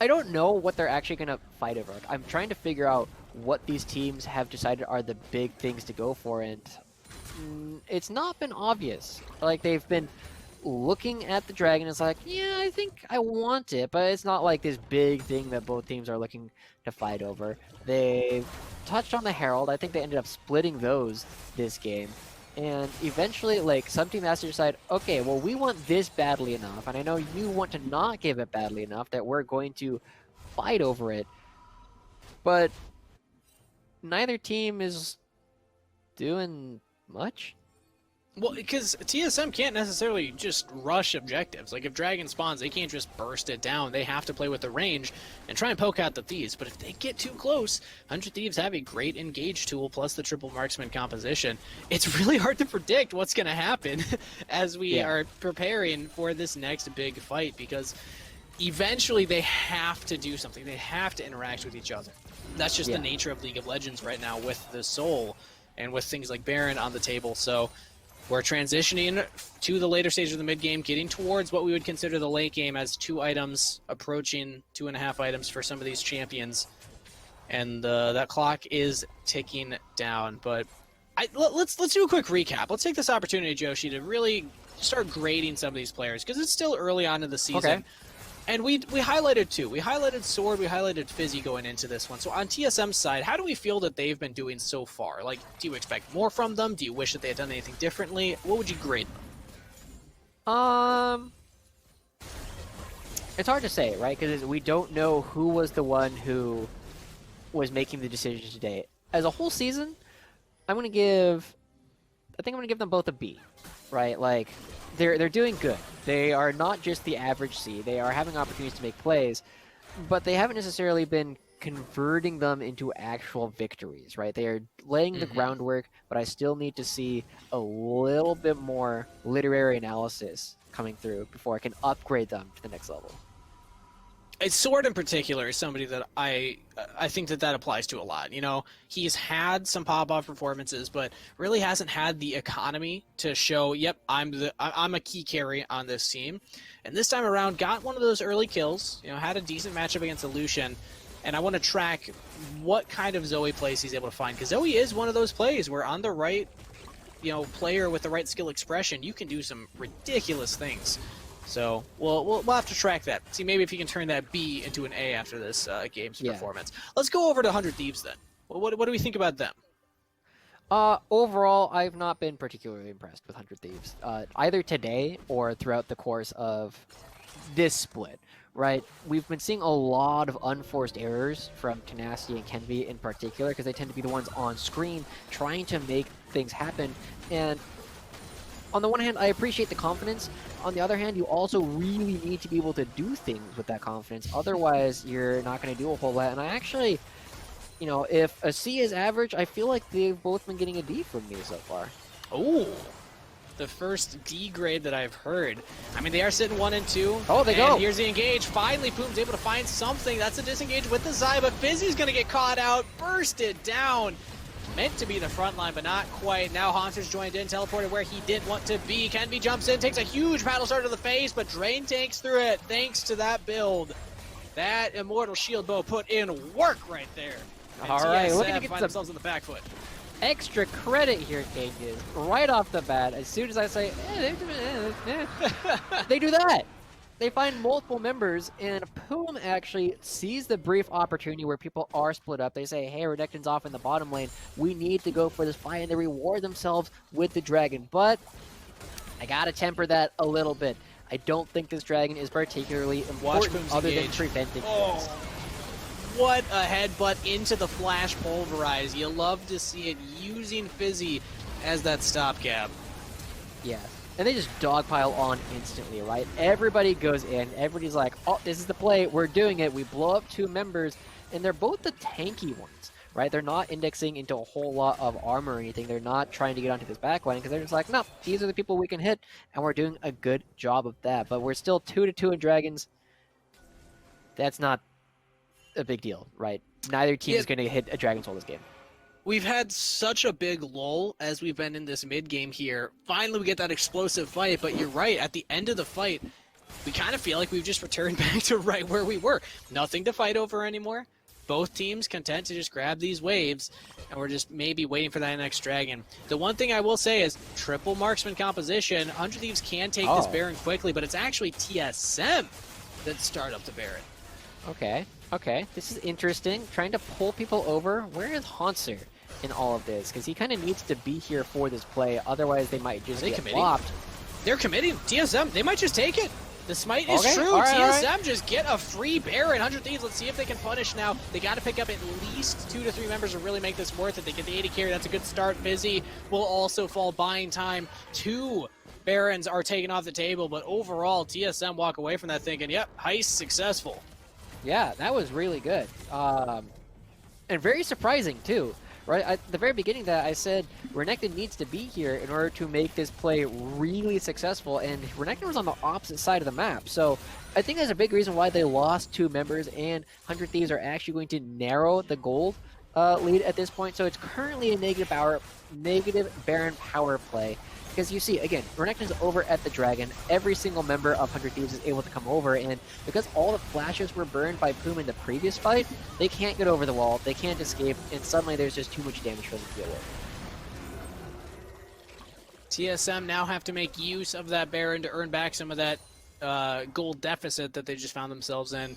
I don't know what they're actually going to fight over. I'm trying to figure out what these teams have decided are the big things to go for, and it's not been obvious. Like, they've been looking at the Dragon, it's like, yeah, I think I want it, but it's not like this big thing that both teams are looking to fight over. They've touched on the Herald. I think they ended up splitting those this game. And eventually, like, some team has to decide, okay, well, we want this badly enough, and I know you want to not give it badly enough that we're going to fight over it. But neither team is doing much. Well, because TSM can't necessarily just rush objectives. Like, if Dragon spawns, they can't just burst it down. They have to play with the range and try and poke out the Thieves. But if they get too close, 100 Thieves have a great engage tool plus the triple marksman composition. It's really hard to predict what's going to happen as we are preparing for this next big fight, because eventually they have to do something. They have to interact with each other. That's just the nature of League of Legends right now with the Soul and with things like Baron on the table. So we're transitioning to the later stage of the mid-game, getting towards what we would consider the late game as 2 items, approaching 2.5 items for some of these champions. And that clock is ticking down. But let's do a quick recap. Let's take this opportunity, Joshi, to really start grading some of these players, because it's still early on in the season. Okay. And we highlighted 2. We highlighted Sword, we highlighted Fizzy going into this one. So on TSM's side, how do we feel that they've been doing so far? Like, do you expect more from them? Do you wish that they had done anything differently? What would you grade them? It's hard to say, right? Because we don't know who was the one who was making the decisions today. As a whole season, I think I'm gonna give them both a B, right? Like, they're doing good. They are not just the average C. They are having opportunities to make plays, but they haven't necessarily been converting them into actual victories, right? They are laying the groundwork, but I still need to see a little bit more literary analysis coming through before I can upgrade them to the next level. Sword in particular is somebody that I think that applies to a lot. You know, he's had some pop-off performances, but really hasn't had the economy to show, yep, I'm a key carry on this team. And this time around, got one of those early kills, you know, had a decent matchup against Lucian, and I want to track what kind of Zoe plays he's able to find, because Zoe is one of those plays where on the right, you know, player with the right skill expression, you can do some ridiculous things. So we'll have to track that. See maybe if you can turn that B into an A after this game's performance. Let's go over to 100 Thieves then. What do we think about them? Overall, I've not been particularly impressed with 100 Thieves, either today or throughout the course of this split, right? We've been seeing a lot of unforced errors from Tenacity and Kenvi in particular, because they tend to be the ones on screen trying to make things happen. And on the one hand, I appreciate the confidence. On the other hand, you also really need to be able to do things with that confidence. Otherwise, you're not going to do a whole lot. And I actually, you know, if a C is average, I feel like they've both been getting a D from me so far. Oh, the first D grade that I've heard. I mean, they are sitting 1 and 2. Oh, they go. Here's the engage. Finally, Poom's able to find something. That's a disengage with the Zai, but Fizzy's going to get caught out. Bursted down. Meant to be the front line, but not quite. Now Haunter's joined in, teleported where he didn't want to be. Kenvi jumps in, takes a huge paddle start to the face, but Drain tanks through it thanks to that build. That Immortal Shield Bow put in work right there. And all right, TSM looking to get find themselves on the back foot. Extra credit here, Kangas. Right off the bat, as soon as I say, they do that. They find multiple members, and Poom actually sees the brief opportunity where people are split up. They say, hey, Redecton's off in the bottom lane. We need to go for this fight, and they reward themselves with the dragon. But I gotta temper that a little bit. I don't think this dragon is particularly important Boom's other than engage. preventing Oh. this. What a headbutt into the flash pulverize. You love to see it using Fizzy as that stopgap. Yeah. And they just dogpile on instantly, right? Everybody goes in. Everybody's like, oh, this is the play. We're doing it. We blow up 2 members. And they're both the tanky ones, right? They're not indexing into a whole lot of armor or anything. They're not trying to get onto this backline because they're just like, no, these are the people we can hit. And we're doing a good job of that. But we're still 2-2 in Dragons. That's not a big deal, right? Neither team is going to hit a Dragon's Soul this game. We've had such a big lull as we've been in this mid game here. Finally, we get that explosive fight, but you're right. At the end of the fight, we kind of feel like we've just returned back to right where we were. Nothing to fight over anymore. Both teams content to just grab these waves, and we're just maybe waiting for that next dragon. The one thing I will say is triple marksman composition. 100 Thieves can take this Baron quickly, but it's actually TSM that start up the Baron. Okay, okay. This is interesting. Trying to pull people over. Where is Hanser in all of this? Because he kind of needs to be here for this play. Otherwise, they might just get flopped. They're committing. TSM, they might just take it. The smite is true. TSM just get a free Baron. 100 Thieves, let's see if they can punish now. They got to pick up at least 2 to 3 members to really make this worth it. They get the 80 carry. That's a good start. Fizzy will also fall buying time. 2 Barons are taken off the table, but overall, TSM walk away from that thinking, yep, heist successful. Yeah, that was really good. And very surprising, too. Right at the very beginning that I said Renekton needs to be here in order to make this play really successful, and Renekton was on the opposite side of the map. So I think that's a big reason why they lost 2 members, and 100 Thieves are actually going to narrow the gold lead at this point. So it's currently a negative Baron power play. Because you see, again, Renekton's over at the Dragon. Every single member of 100 Thieves is able to come over, and because all the flashes were burned by Poom in the previous fight, they can't get over the wall, they can't escape, and suddenly there's just too much damage for them to deal with. TSM now have to make use of that Baron to earn back some of that gold deficit that they just found themselves in.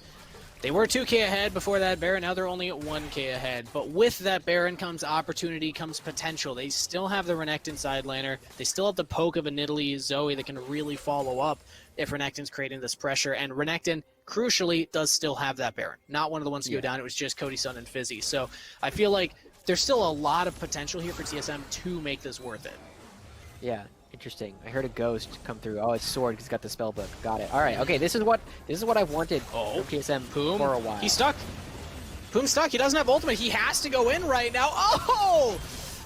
They were 2k ahead before that Baron, now they're only at 1k ahead. But with that Baron comes opportunity, comes potential. They still have the Renekton side laner. They still have the poke of a Nidalee Zoe that can really follow up if Renekton's creating this pressure. And Renekton, crucially, does still have that Baron. Not one of the ones to go down, it was just Cody Sun and Fizzy. So I feel like there's still a lot of potential here for TSM to make this worth it. Yeah. Interesting. I heard a ghost come through. Oh, it's Sword because he's got the spell book. Got it. All right. Okay. This is what I've wanted from TSM Poom for a while. He's stuck. Poom's stuck. He doesn't have ultimate. He has to go in right now. Oh!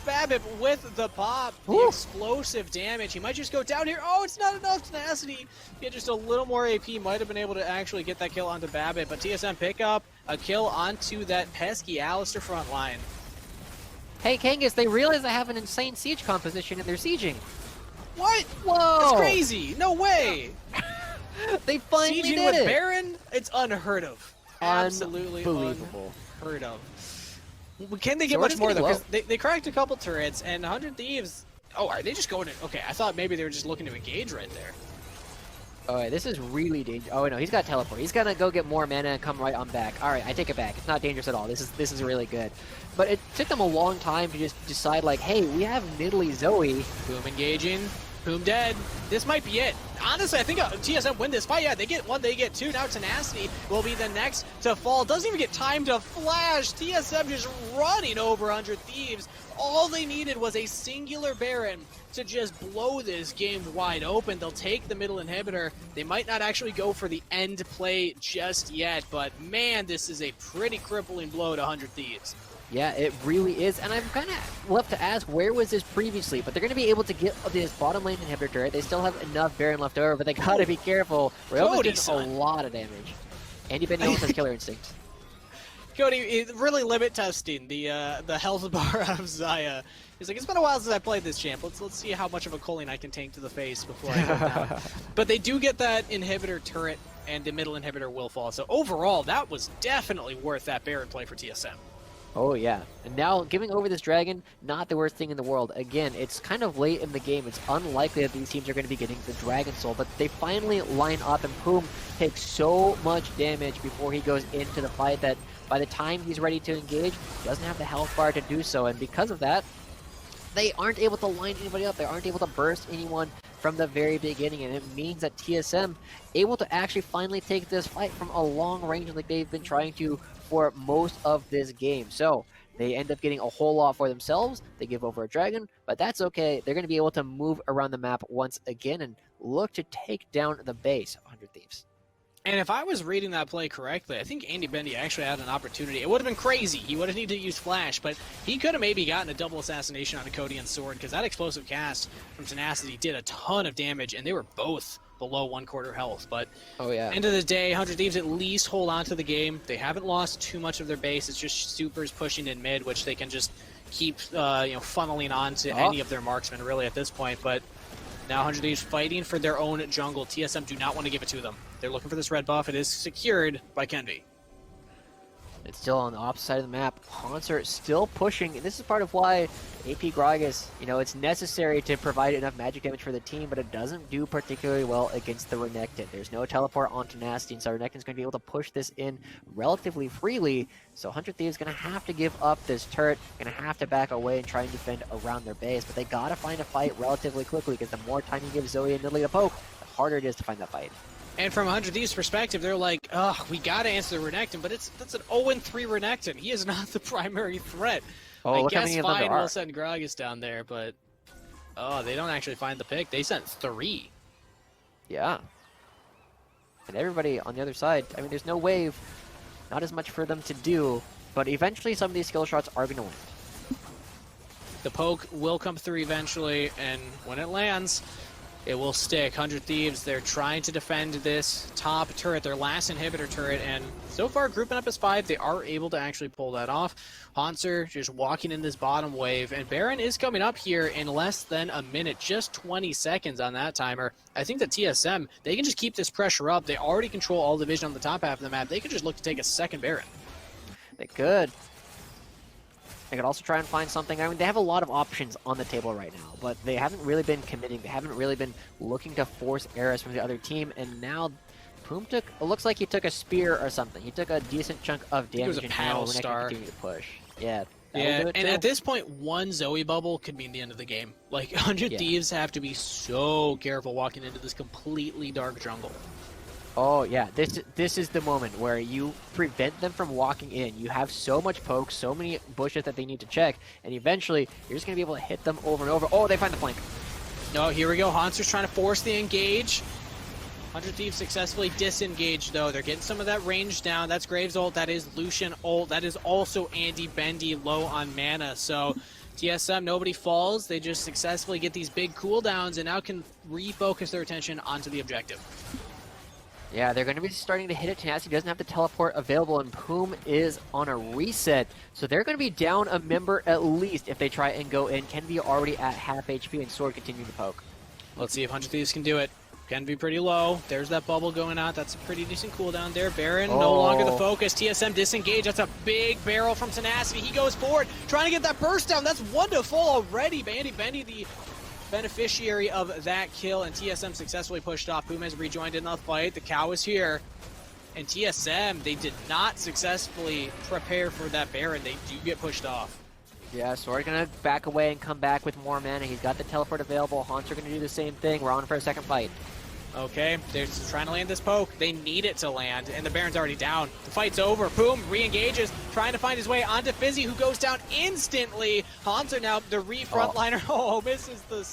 Babip with the pop. The explosive damage. He might just go down here. Oh, it's not enough tenacity. Get just a little more AP. Might have been able to actually get that kill onto Babip. But TSM pick up a kill onto that pesky Alistar front line. Hey, Kangas, they realize they have an insane siege composition and they're sieging. What? Whoa! That's crazy. No way. They finally Sieging did with it. Baron? It's unheard of. Absolutely unbelievable. Unheard of. Can they get Sword much is more getting though? low. Because they cracked a couple turrets and 100 Thieves. Oh, are they just going to? Okay, I thought maybe they were just looking to engage right there. Oh, this is really dangerous. Oh no, he's got teleport. He's gonna go get more mana and come right on back. All right, I take it back. It's not dangerous at all. This is really good. But it took them a long time to just decide like, hey, we have Nidalee Zoe. Poom engaging. Poom dead. This might be it. Honestly, I think TSM win this fight. Yeah, they get 1, they get 2. Now Tenacity will be the next to fall. Doesn't even get time to flash. TSM just running over 100 Thieves. All they needed was a singular Baron to just blow this game wide open. They'll take the middle inhibitor. They might not actually go for the end play just yet, but man, this is a pretty crippling blow to 100 Thieves. Yeah, it really is, and I'm kind of left to ask, where was this previously? But they're going to be able to get this bottom lane inhibitor. They still have enough Baron left over, but they got to be careful. Rayova's getting a lot of damage. Andy Benioff has killer instinct. Cody, really limit testing the health bar out of Xayah. He's like, it's been a while since I played this champ. Let's see how much of a Colleen I can tank to the face before I go down. But they do get that inhibitor turret, and the middle inhibitor will fall. So overall, that was definitely worth that Baron play for TSM. Oh yeah, and now giving over this dragon, not the worst thing in the world. Again, it's kind of late in the game. It's unlikely that these teams are going to be getting the Dragon Soul, but they finally line up, and Poom takes so much damage before he goes into the fight that by the time he's ready to engage, he doesn't have the health bar to do so, and because of that, they aren't able to line anybody up. They aren't able to burst anyone from the very beginning, and it means that TSM able to actually finally take this fight from a long range like they've been trying to for most of this game. So they end up getting a whole lot for themselves. They give over a dragon, but that's okay. They're going to be able to move around the map once again and look to take down the base of 100 Thieves. And if I was reading that play correctly, I think Andy Bendy actually had an opportunity. It would have been crazy. He would have needed to use Flash, but he could have maybe gotten a double assassination on a Cody and Sword, because that explosive cast from Tenacity did a ton of damage, and they were both below 1/4 health. But end of the day, 100 Thieves at least hold on to the game. They haven't lost too much of their base. It's just supers pushing in mid, which they can just keep funneling on to any of their marksmen really at this point. But now 100 Thieves fighting for their own jungle. TSM do not want to give it to them. They're looking for this red buff. It is secured by Kenvi. It's still on the opposite side of the map. Haunter still pushing, and this is part of why AP Gragas, it's necessary to provide enough magic damage for the team, but it doesn't do particularly well against the Renekton. There's no teleport on Tenacity, and so Renekton's going to be able to push this in relatively freely. So 100 Thieves going to have to give up this turret, going to have to back away and try and defend around their base, but they got to find a fight relatively quickly, because the more time you give Zoe and Nidalee to poke, the harder it is to find that fight. And from 100 Thieves' perspective, they're like, we got to answer the Renekton, but that's an 0-3 Renekton. He is not the primary threat. I guess fine, we'll send Gragas down there, but they don't actually find the pick. They sent 3. Yeah. And everybody on the other side, I mean, there's no wave, not as much for them to do, but eventually some of these skill shots are going to win. The poke will come through eventually, and when it lands, it will stick. 100 Thieves, they're trying to defend this top turret, their last inhibitor turret, and so far grouping up as 5, they are able to actually pull that off. Haunter just walking in this bottom wave, and Baron is coming up here in less than a minute, just 20 seconds on that timer. I think that TSM, they can just keep this pressure up. They already control all the vision on the top half of the map. They could just look to take a second Baron. They could. They could also try and find something. I mean, they have a lot of options on the table right now, but they haven't really been committing. They haven't really been looking to force errors from the other team, and now Poom it looks like he took a spear or something. He took a decent chunk of damage. It was a panel star. Continue to push. Yeah. Yeah, and at this point, one Zoe bubble could mean the end of the game. Like, 100 Thieves have to be so careful walking into this completely dark jungle. Oh yeah, this is the moment where you prevent them from walking in. You have so much poke, so many bushes that they need to check, and eventually you're just going to be able to hit them over and over. Oh, they find the flank. No, here we go. Haunter's trying to force the engage. 100 Thieves successfully disengaged, though. They're getting some of that range down. That's Graves' ult. That is Lucian ult. That is also Andy Bendy low on mana. So TSM, nobody falls. They just successfully get these big cooldowns and now can refocus their attention onto the objective. Yeah, they're going to be starting to hit it. Tenacity doesn't have the teleport available, and Poom is on a reset. So they're going to be down a member at least if they try and go in. Kenvi already at half HP, and Sword continue to poke. Let's see if 100 Thieves can do it. Can be pretty low. There's that bubble going out. That's a pretty decent cooldown there. Baron no longer the focus. TSM disengage. That's a big barrel from Tenacity. He goes forward, trying to get that burst down. That's wonderful already. Andy Bendy, the beneficiary of that kill, and TSM successfully pushed off. Poom has rejoined in the fight. The cow is here. And TSM, they did not successfully prepare for that Baron. They do get pushed off. Yeah, Sword gonna back away and come back with more mana. He's got the teleport available. Haunter gonna do the same thing. We're on for a second fight. Okay, they're just trying to land this poke. They need it to land, and the Baron's already down. The fight's over. Poom re-engages, trying to find his way onto Fizzy, who goes down instantly. Haunter now, the re-frontliner, misses the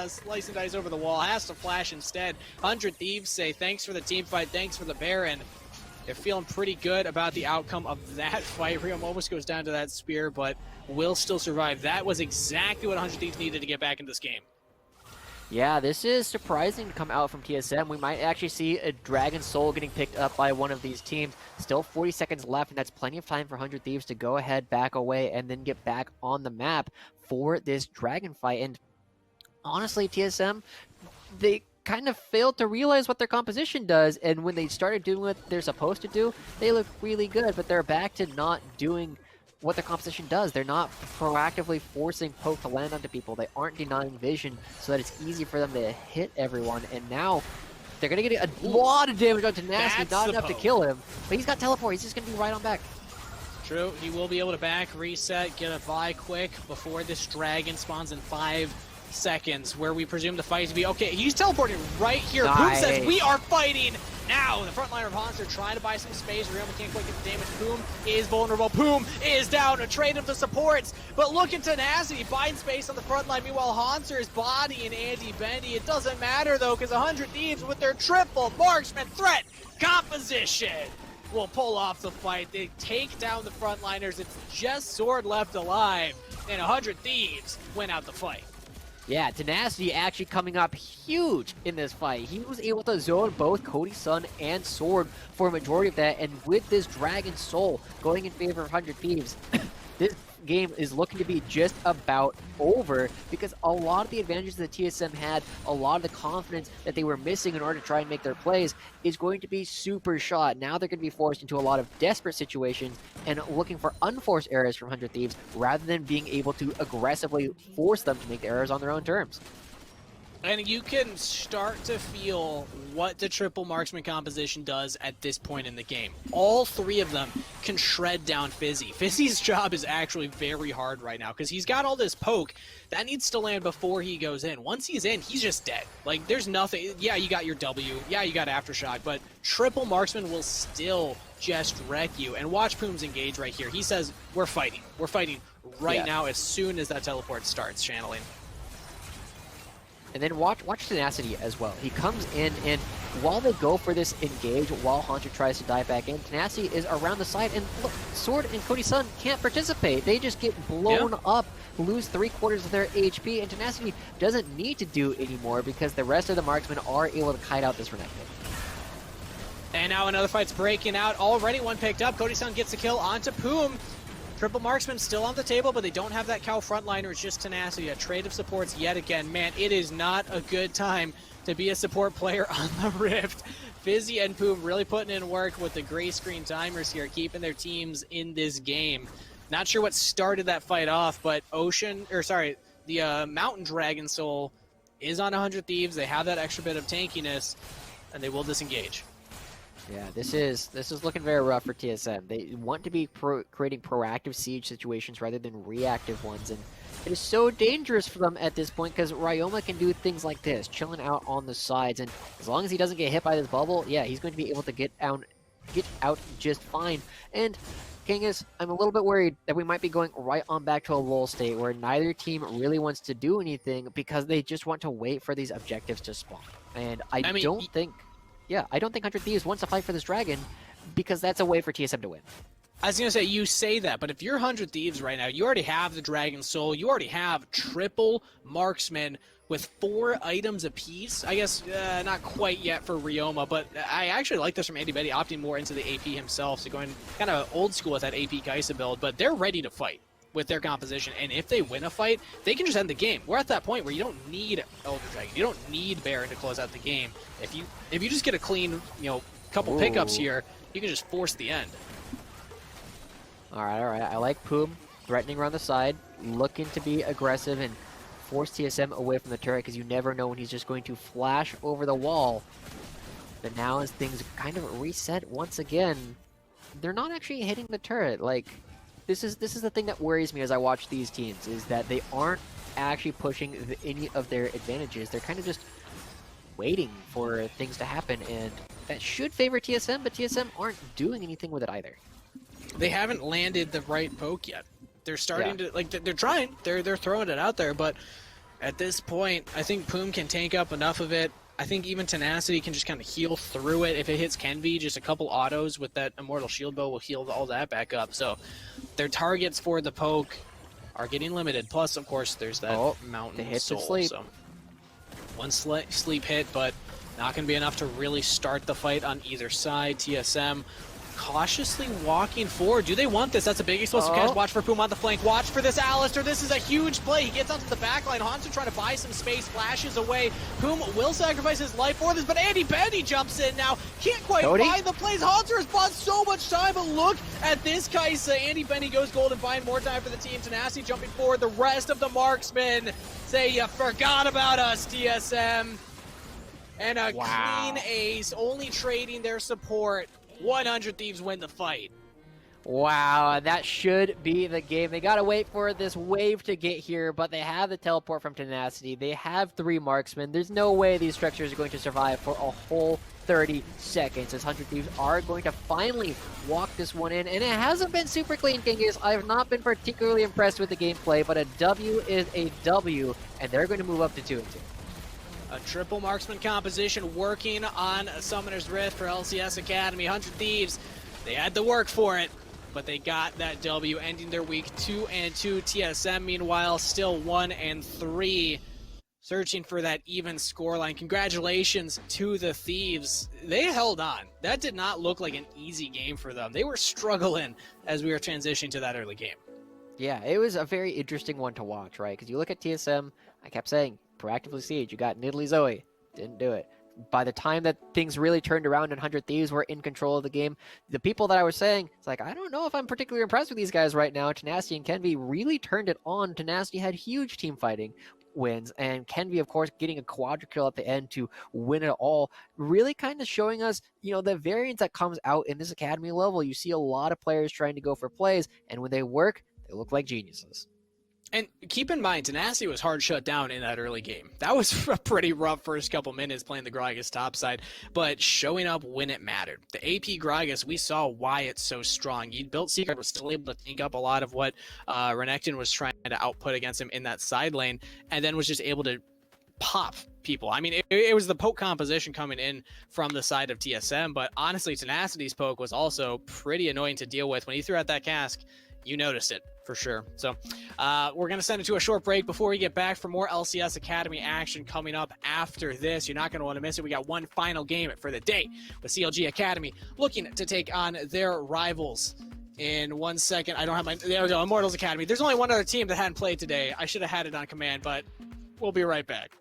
slice and dice over the wall. Has to flash instead. 100 Thieves say, thanks for the team fight, thanks for the Baron. They're feeling pretty good about the outcome of that fight. Riom almost goes down to that spear, but will still survive. That was exactly what 100 Thieves needed to get back in this game. Yeah, this is surprising to come out from TSM. We might actually see a Dragon Soul getting picked up by one of these teams. Still 40 seconds left, and that's plenty of time for 100 Thieves to go ahead, back away, and then get back on the map for this Dragon fight. And honestly, TSM, they kind of failed to realize what their composition does, and when they started doing what they're supposed to do, they look really good, but they're back to not doing what their composition does. They're not proactively forcing poke to land onto people. They aren't denying vision so that it's easy for them to hit everyone, and now they're going to get a lot of damage on Tenacity, not enough to kill him, but he's got teleport. He's just going to be right on back. True, he will be able to back, reset, get a buy quick before this dragon spawns in 5 seconds, where we presume the fight to be. Okay, he's teleporting right here. Boom says, we are fighting now. The frontliner of Hans are trying to buy some space. Realm can't quite get the damage. Boom is vulnerable. Boom is down. A trade of the supports. But look at Tenacity buying space on the front line. Meanwhile, Hanser is bodying Andy Bendy. It doesn't matter, though, because 100 Thieves with their triple marksman threat composition will pull off the fight. They take down the frontliners. It's just Sword left alive, and 100 Thieves win out the fight. Yeah, Tenacity actually coming up huge in this fight. He was able to zone both Cody Sun and Sword for a majority of that, and with this Dragon Soul going in favor of 100 Thieves, this game is looking to be just about over, because a lot of the advantages that TSM had, a lot of the confidence that they were missing in order to try and make their plays, is going to be super shot. Now they're going to be forced into a lot of desperate situations and looking for unforced errors from 100 Thieves rather than being able to aggressively force them to make the errors on their own terms. And you can start to feel what the triple marksman composition does at this point in the game. All 3 of them can shred down Fizzy. Fizzy's job is actually very hard right now because he's got all this poke that needs to land before he goes in. Once he's in, he's just dead. Like, there's nothing. Yeah, you got your W. Yeah, you got Aftershock, but triple marksman will still just wreck you. And watch Poom's engage right here. He says, we're fighting. We're fighting right now as soon as that teleport starts channeling. And then watch Tenacity as well. He comes in, and while they go for this engage, while Haunter tries to dive back in, Tenacity is around the side, and look, Sword and Cody Sun can't participate. They just get blown up, lose 3/4 of their HP, and Tenacity doesn't need to do anymore because the rest of the marksmen are able to kite out this Renekton. And now another fight's breaking out. Already one picked up. Cody Sun gets the kill onto Poom. Triple marksman still on the table, but they don't have that cow frontliner. It's just Tenacity, a trade of supports yet again. Man, it is not a good time to be a support player on the Rift. Fizzy and Poom really putting in work with the gray screen timers here, keeping their teams in this game. Not sure what started that fight off, but the Mountain Dragon Soul is on 100 Thieves. They have that extra bit of tankiness, and they will disengage. Yeah, this is looking very rough for TSM. They want to be creating proactive siege situations rather than reactive ones, and it is so dangerous for them at this point because Ryoma can do things like this, chilling out on the sides, and as long as he doesn't get hit by this bubble, yeah, he's going to be able to get out just fine. And Kangas, I'm a little bit worried that we might be going right on back to a lull state where neither team really wants to do anything because they just want to wait for these objectives to spawn. And I don't think 100 Thieves wants to fight for this dragon because that's a way for TSM to win. I was going to say, you say that, but if you're 100 Thieves right now, you already have the Dragon Soul, you already have triple marksman with 4 items apiece. I guess not quite yet for Ryoma, but I actually like this from Andy Betty, opting more into the AP himself, so going kind of old school with that AP Kaisa build, but they're ready to fight with their composition, and if they win a fight, they can just end the game. We're at that point where you don't need Elder Dragon, you don't need Baron to close out the game. If you just get a clean, couple pickups here, you can just force the end. All right. I like Poom threatening around the side, looking to be aggressive and force TSM away from the turret because you never know when he's just going to flash over the wall. But now as things kind of reset once again, they're not actually hitting the turret. Like, this is the thing that worries me as I watch these teams, is that they aren't actually pushing any of their advantages. They're kind of just waiting for things to happen, and that should favor TSM, but TSM aren't doing anything with it either. They haven't landed the right poke yet. They're starting to, they're trying, they're throwing it out there, but at this point, I think Poom can tank up enough of it. I think even Tenacity can just kind of heal through it. If it hits Kenvi, just a couple autos with that Immortal Shield Bow will heal all that back up. So their targets for the poke are getting limited. Plus, of course, there's that Mountain Soul. Sleep. So one sleep hit, but not going to be enough to really start the fight on either side. TSM cautiously walking forward. Do they want this? That's a big explosive catch. Watch for Poom on the flank. Watch for this Alistair. This is a huge play. He gets onto the backline. Hansen trying to buy some space. Flashes away. Poom will sacrifice his life for this, but Andy Bendy jumps in now. Can't quite find the plays. Hansen has bought so much time, but look at this Kaisa. Andy Bendy goes gold and buying more time for the team. Tenacity jumping forward. The rest of the marksmen say, you forgot about us, TSM. And a clean ace, only trading their support. 100 Thieves win the fight. Wow, that should be the game. They gotta wait for this wave to get here, but they have the teleport from Tenacity. They have 3 marksmen. There's no way these structures are going to survive for a whole 30 seconds, as 100 Thieves are going to finally walk this one in. And it hasn't been super clean, Kingies. I've not been particularly impressed with the gameplay, but a W is a W, and they're going to move up to 2-2. A triple marksman composition working on Summoner's Rift for LCS Academy. 100 Thieves, they had to work for it, but they got that W, ending their week 2-2. TSM, meanwhile, still 1-3, searching for that even scoreline. Congratulations to the Thieves. They held on. That did not look like an easy game for them. They were struggling as we were transitioning to that early game. Yeah, it was a very interesting one to watch, right? Because you look at TSM, I kept saying, proactively siege. You got Nidalee Zoe. Didn't do it. By the time that things really turned around and 100 Thieves were in control of the game, the people that I was saying, it's like, I don't know if I'm particularly impressed with these guys right now. Tenacity and Kenvi really turned it on. Tenacity had huge team fighting wins, and Kenvi, of course, getting a quadra kill at the end to win it all, really kind of showing us, you know, the variance that comes out in this academy level. You see a lot of players trying to go for plays, and when they work, they look like geniuses. And keep in mind, Tenacity was hard shut down in that early game. That was a pretty rough first couple minutes playing the Gragas topside, but showing up when it mattered. The AP Gragas, we saw why it's so strong. He built Secret, was still able to think up a lot of what Renekton was trying to output against him in that side lane, and then was just able to pop people. I mean, it was the poke composition coming in from the side of TSM, but honestly, Tenacity's poke was also pretty annoying to deal with. When he threw out that cask, you noticed it for sure. So we're going to send it to a short break before we get back for more LCS Academy action coming up after this. You're not going to want to miss it. We got one final game for the day with CLG Academy looking to take on their rivals. In 1 second, I don't have my, there we go, Immortals Academy. There's only one other team that hadn't played today. I should have had it on command, but we'll be right back.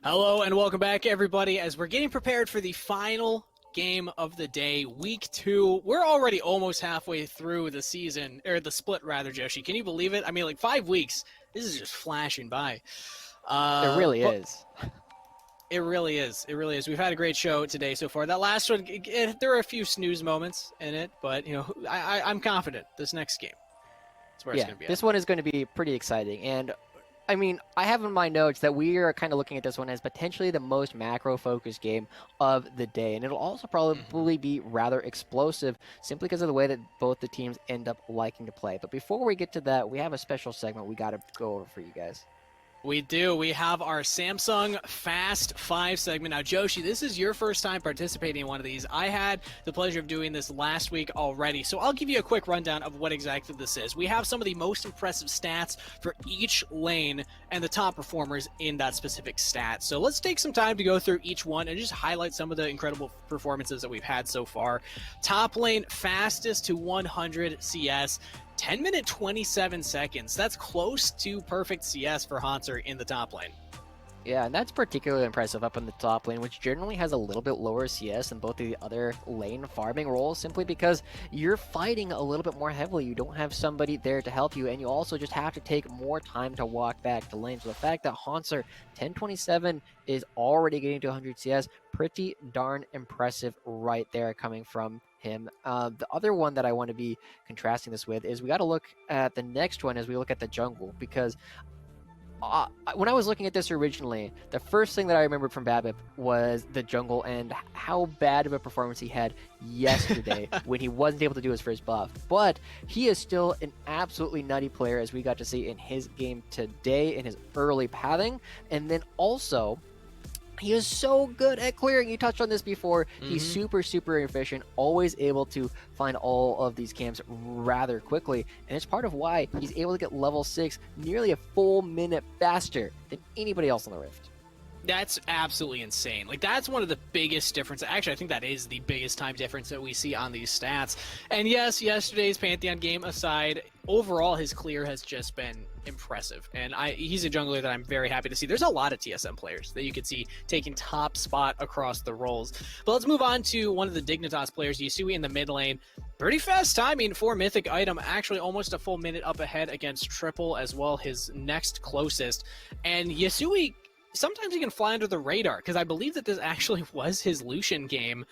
Hello and welcome back, everybody, as we're getting prepared for the final game of the day, week 2. We're already almost halfway through the season, or the split rather, Joshi. Can you believe it? I mean, like 5 weeks. This is just flashing by. It really is. It really is. It really is. We've had a great show today so far. That last one, there are a few snooze moments in it, but you know, I'm confident this next game. That's where it's going to be. This one is going to be pretty exciting, and I mean, I have in my notes that we are kind of looking at this one as potentially the most macro-focused game of the day, and it'll also probably be rather explosive simply because of the way that both the teams end up liking to play. But before we get to that, we have a special segment we got to go over for you guys. We do. We have our Samsung Fast 5 segment. Now, Joshi, this is your first time participating in one of these. I had the pleasure of doing this last week already, so I'll give you a quick rundown of what exactly this is. We have some of the most impressive stats for each lane and the top performers in that specific stat. So let's take some time to go through each one and just highlight some of the incredible performances that we've had so far. Top lane, fastest to 100 CS. 10 minute 27 seconds. That's close to perfect CS for Hanser in the top lane. Yeah, and that's particularly impressive up in the top lane, which generally has a little bit lower CS than both of the other lane farming roles, simply because you're fighting a little bit more heavily. You don't have somebody there to help you, and you also just have to take more time to walk back to lane. So the fact that Hanser 1027 is already getting to 100 CS, pretty darn impressive right there coming from him. The other one that I want to be contrasting this with is we got to look at the next one as we look at the jungle, because when I was looking at this originally, the first thing that I remembered from Babip was the jungle and how bad of a performance he had yesterday when he wasn't able to do his first buff. But he is still an absolutely nutty player, as we got to see in his game today in his early pathing. And then also, he is so good at clearing. You touched on this before. He's super efficient, always able to find all of these camps rather quickly. And it's part of why he's able to get level 6 nearly a full minute faster than anybody else on the Rift. That's absolutely insane. Like, that's one of the biggest differences. Actually, I think that is the biggest time difference that we see on these stats. And yes, yesterday's Pantheon game aside, overall his clear has just been impressive. And he's a jungler that I'm very happy to see. There's a lot of TSM players that you could see taking top spot across the roles. But let's move on to one of the Dignitas players, Yasui in the mid lane. Pretty fast timing for Mythic Item, actually almost a full minute up ahead against Triple as well, his next closest. And Yasui, sometimes he can fly under the radar, because I believe that this actually was his Lucian game,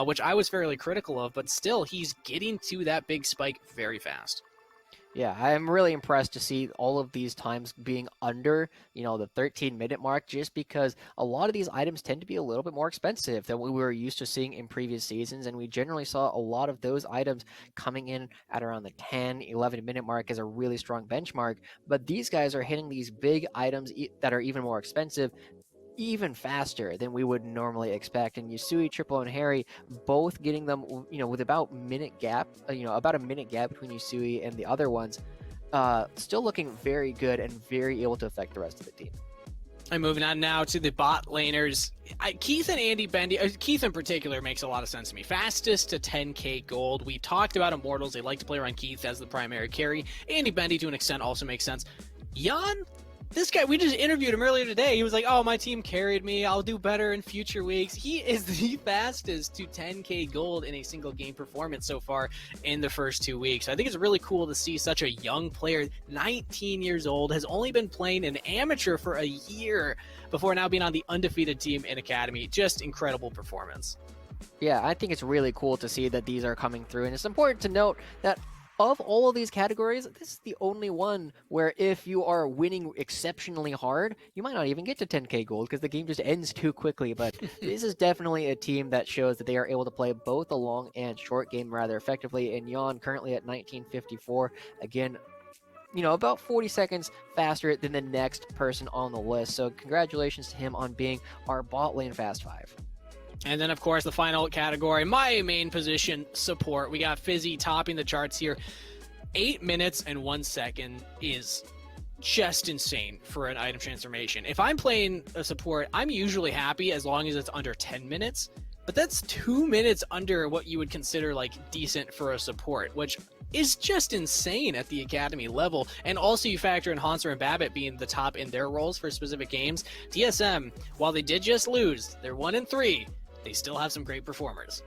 which I was fairly critical of, but still, he's getting to that big spike very fast. Yeah, I'm really impressed to see all of these times being under, the 13-minute mark, just because a lot of these items tend to be a little bit more expensive than we were used to seeing in previous seasons, and we generally saw a lot of those items coming in at around the 10, 11-minute mark as a really strong benchmark, but these guys are hitting these big items that are even more expensive even faster than we would normally expect. And Yasui, Triple, and Harry both getting them, with about a minute gap between Yasui and the other ones, still looking very good and very able to affect the rest of the team. I'm moving on now to the bot laners. Keith and Andy Bendy, Keith in particular, makes a lot of sense to me. Fastest to 10k gold. We talked about Immortals. They like to play around Keith as the primary carry. Andy Bendy, to an extent, also makes sense. Jan, this guy, we just interviewed him earlier today. He was like, oh, my team carried me. I'll do better in future weeks. He is the fastest to 10k gold in a single game performance so far in the first 2 weeks. I think it's really cool to see such a young player, 19 years old, has only been playing an amateur for a year before now being on the undefeated team in Academy. Just incredible performance. Yeah, I think it's really cool to see that these are coming through. And it's important to note that of all of these categories, this is the only one where if you are winning exceptionally hard, you might not even get to 10k gold because the game just ends too quickly. But this is definitely a team that shows that they are able to play both the long and short game rather effectively. And Jan currently at 1954, again, about 40 seconds faster than the next person on the list. So congratulations to him on being our bot lane Fast 5. And then, of course, the final category, my main position, support. We got Fizzy topping the charts here. 8 minutes and 1 second is just insane for an item transformation. If I'm playing a support, I'm usually happy as long as it's under 10 minutes. But that's 2 minutes under what you would consider like decent for a support, which is just insane at the academy level. And also you factor in Hanser and Babbitt being the top in their roles for specific games. TSM, while they did just lose, they're 1-3. They still have some great performers.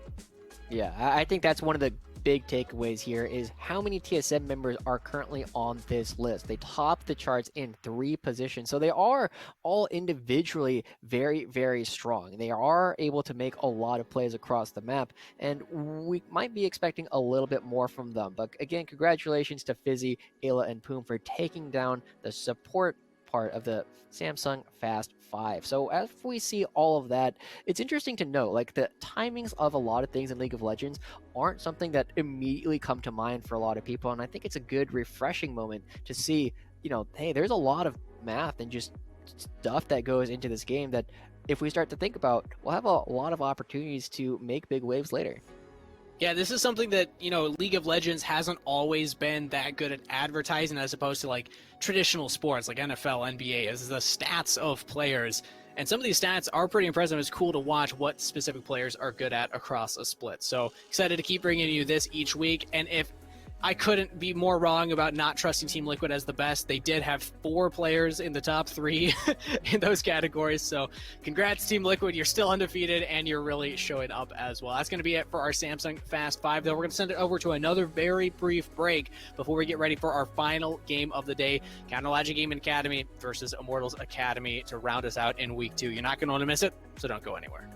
Yeah, I think that's one of the big takeaways here is how many TSM members are currently on this list. They top the charts in 3 positions. So they are all individually very, very strong. They are able to make a lot of plays across the map, and we might be expecting a little bit more from them. But again, congratulations to Fizzy, Ayla, and Poom for taking down the support part of the Samsung Fast 5. So as we see all of that, it's interesting to note, like, the timings of a lot of things in League of Legends aren't something that immediately come to mind for a lot of people, and I think it's a good refreshing moment to see, you know, hey, there's a lot of math and just stuff that goes into this game that if we start to think about, we'll have a lot of opportunities to make big waves later. Yeah, this is something that, you know, League of Legends hasn't always been that good at advertising as opposed to like traditional sports like NFL, NBA, is the stats of players. And some of these stats are pretty impressive. It's cool to watch what specific players are good at across a split. So excited to keep bringing you this each week. And if I couldn't be more wrong about not trusting Team Liquid as the best. They did have 4 players in the top 3 in those categories. So congrats, Team Liquid. You're still undefeated, and you're really showing up as well. That's going to be it for our Samsung Fast 5, though. We're going to send it over to another very brief break before we get ready for our final game of the day, Counter Logic Gaming Academy versus Immortals Academy, to round us out in Week 2. You're not going to want to miss it, so don't go anywhere.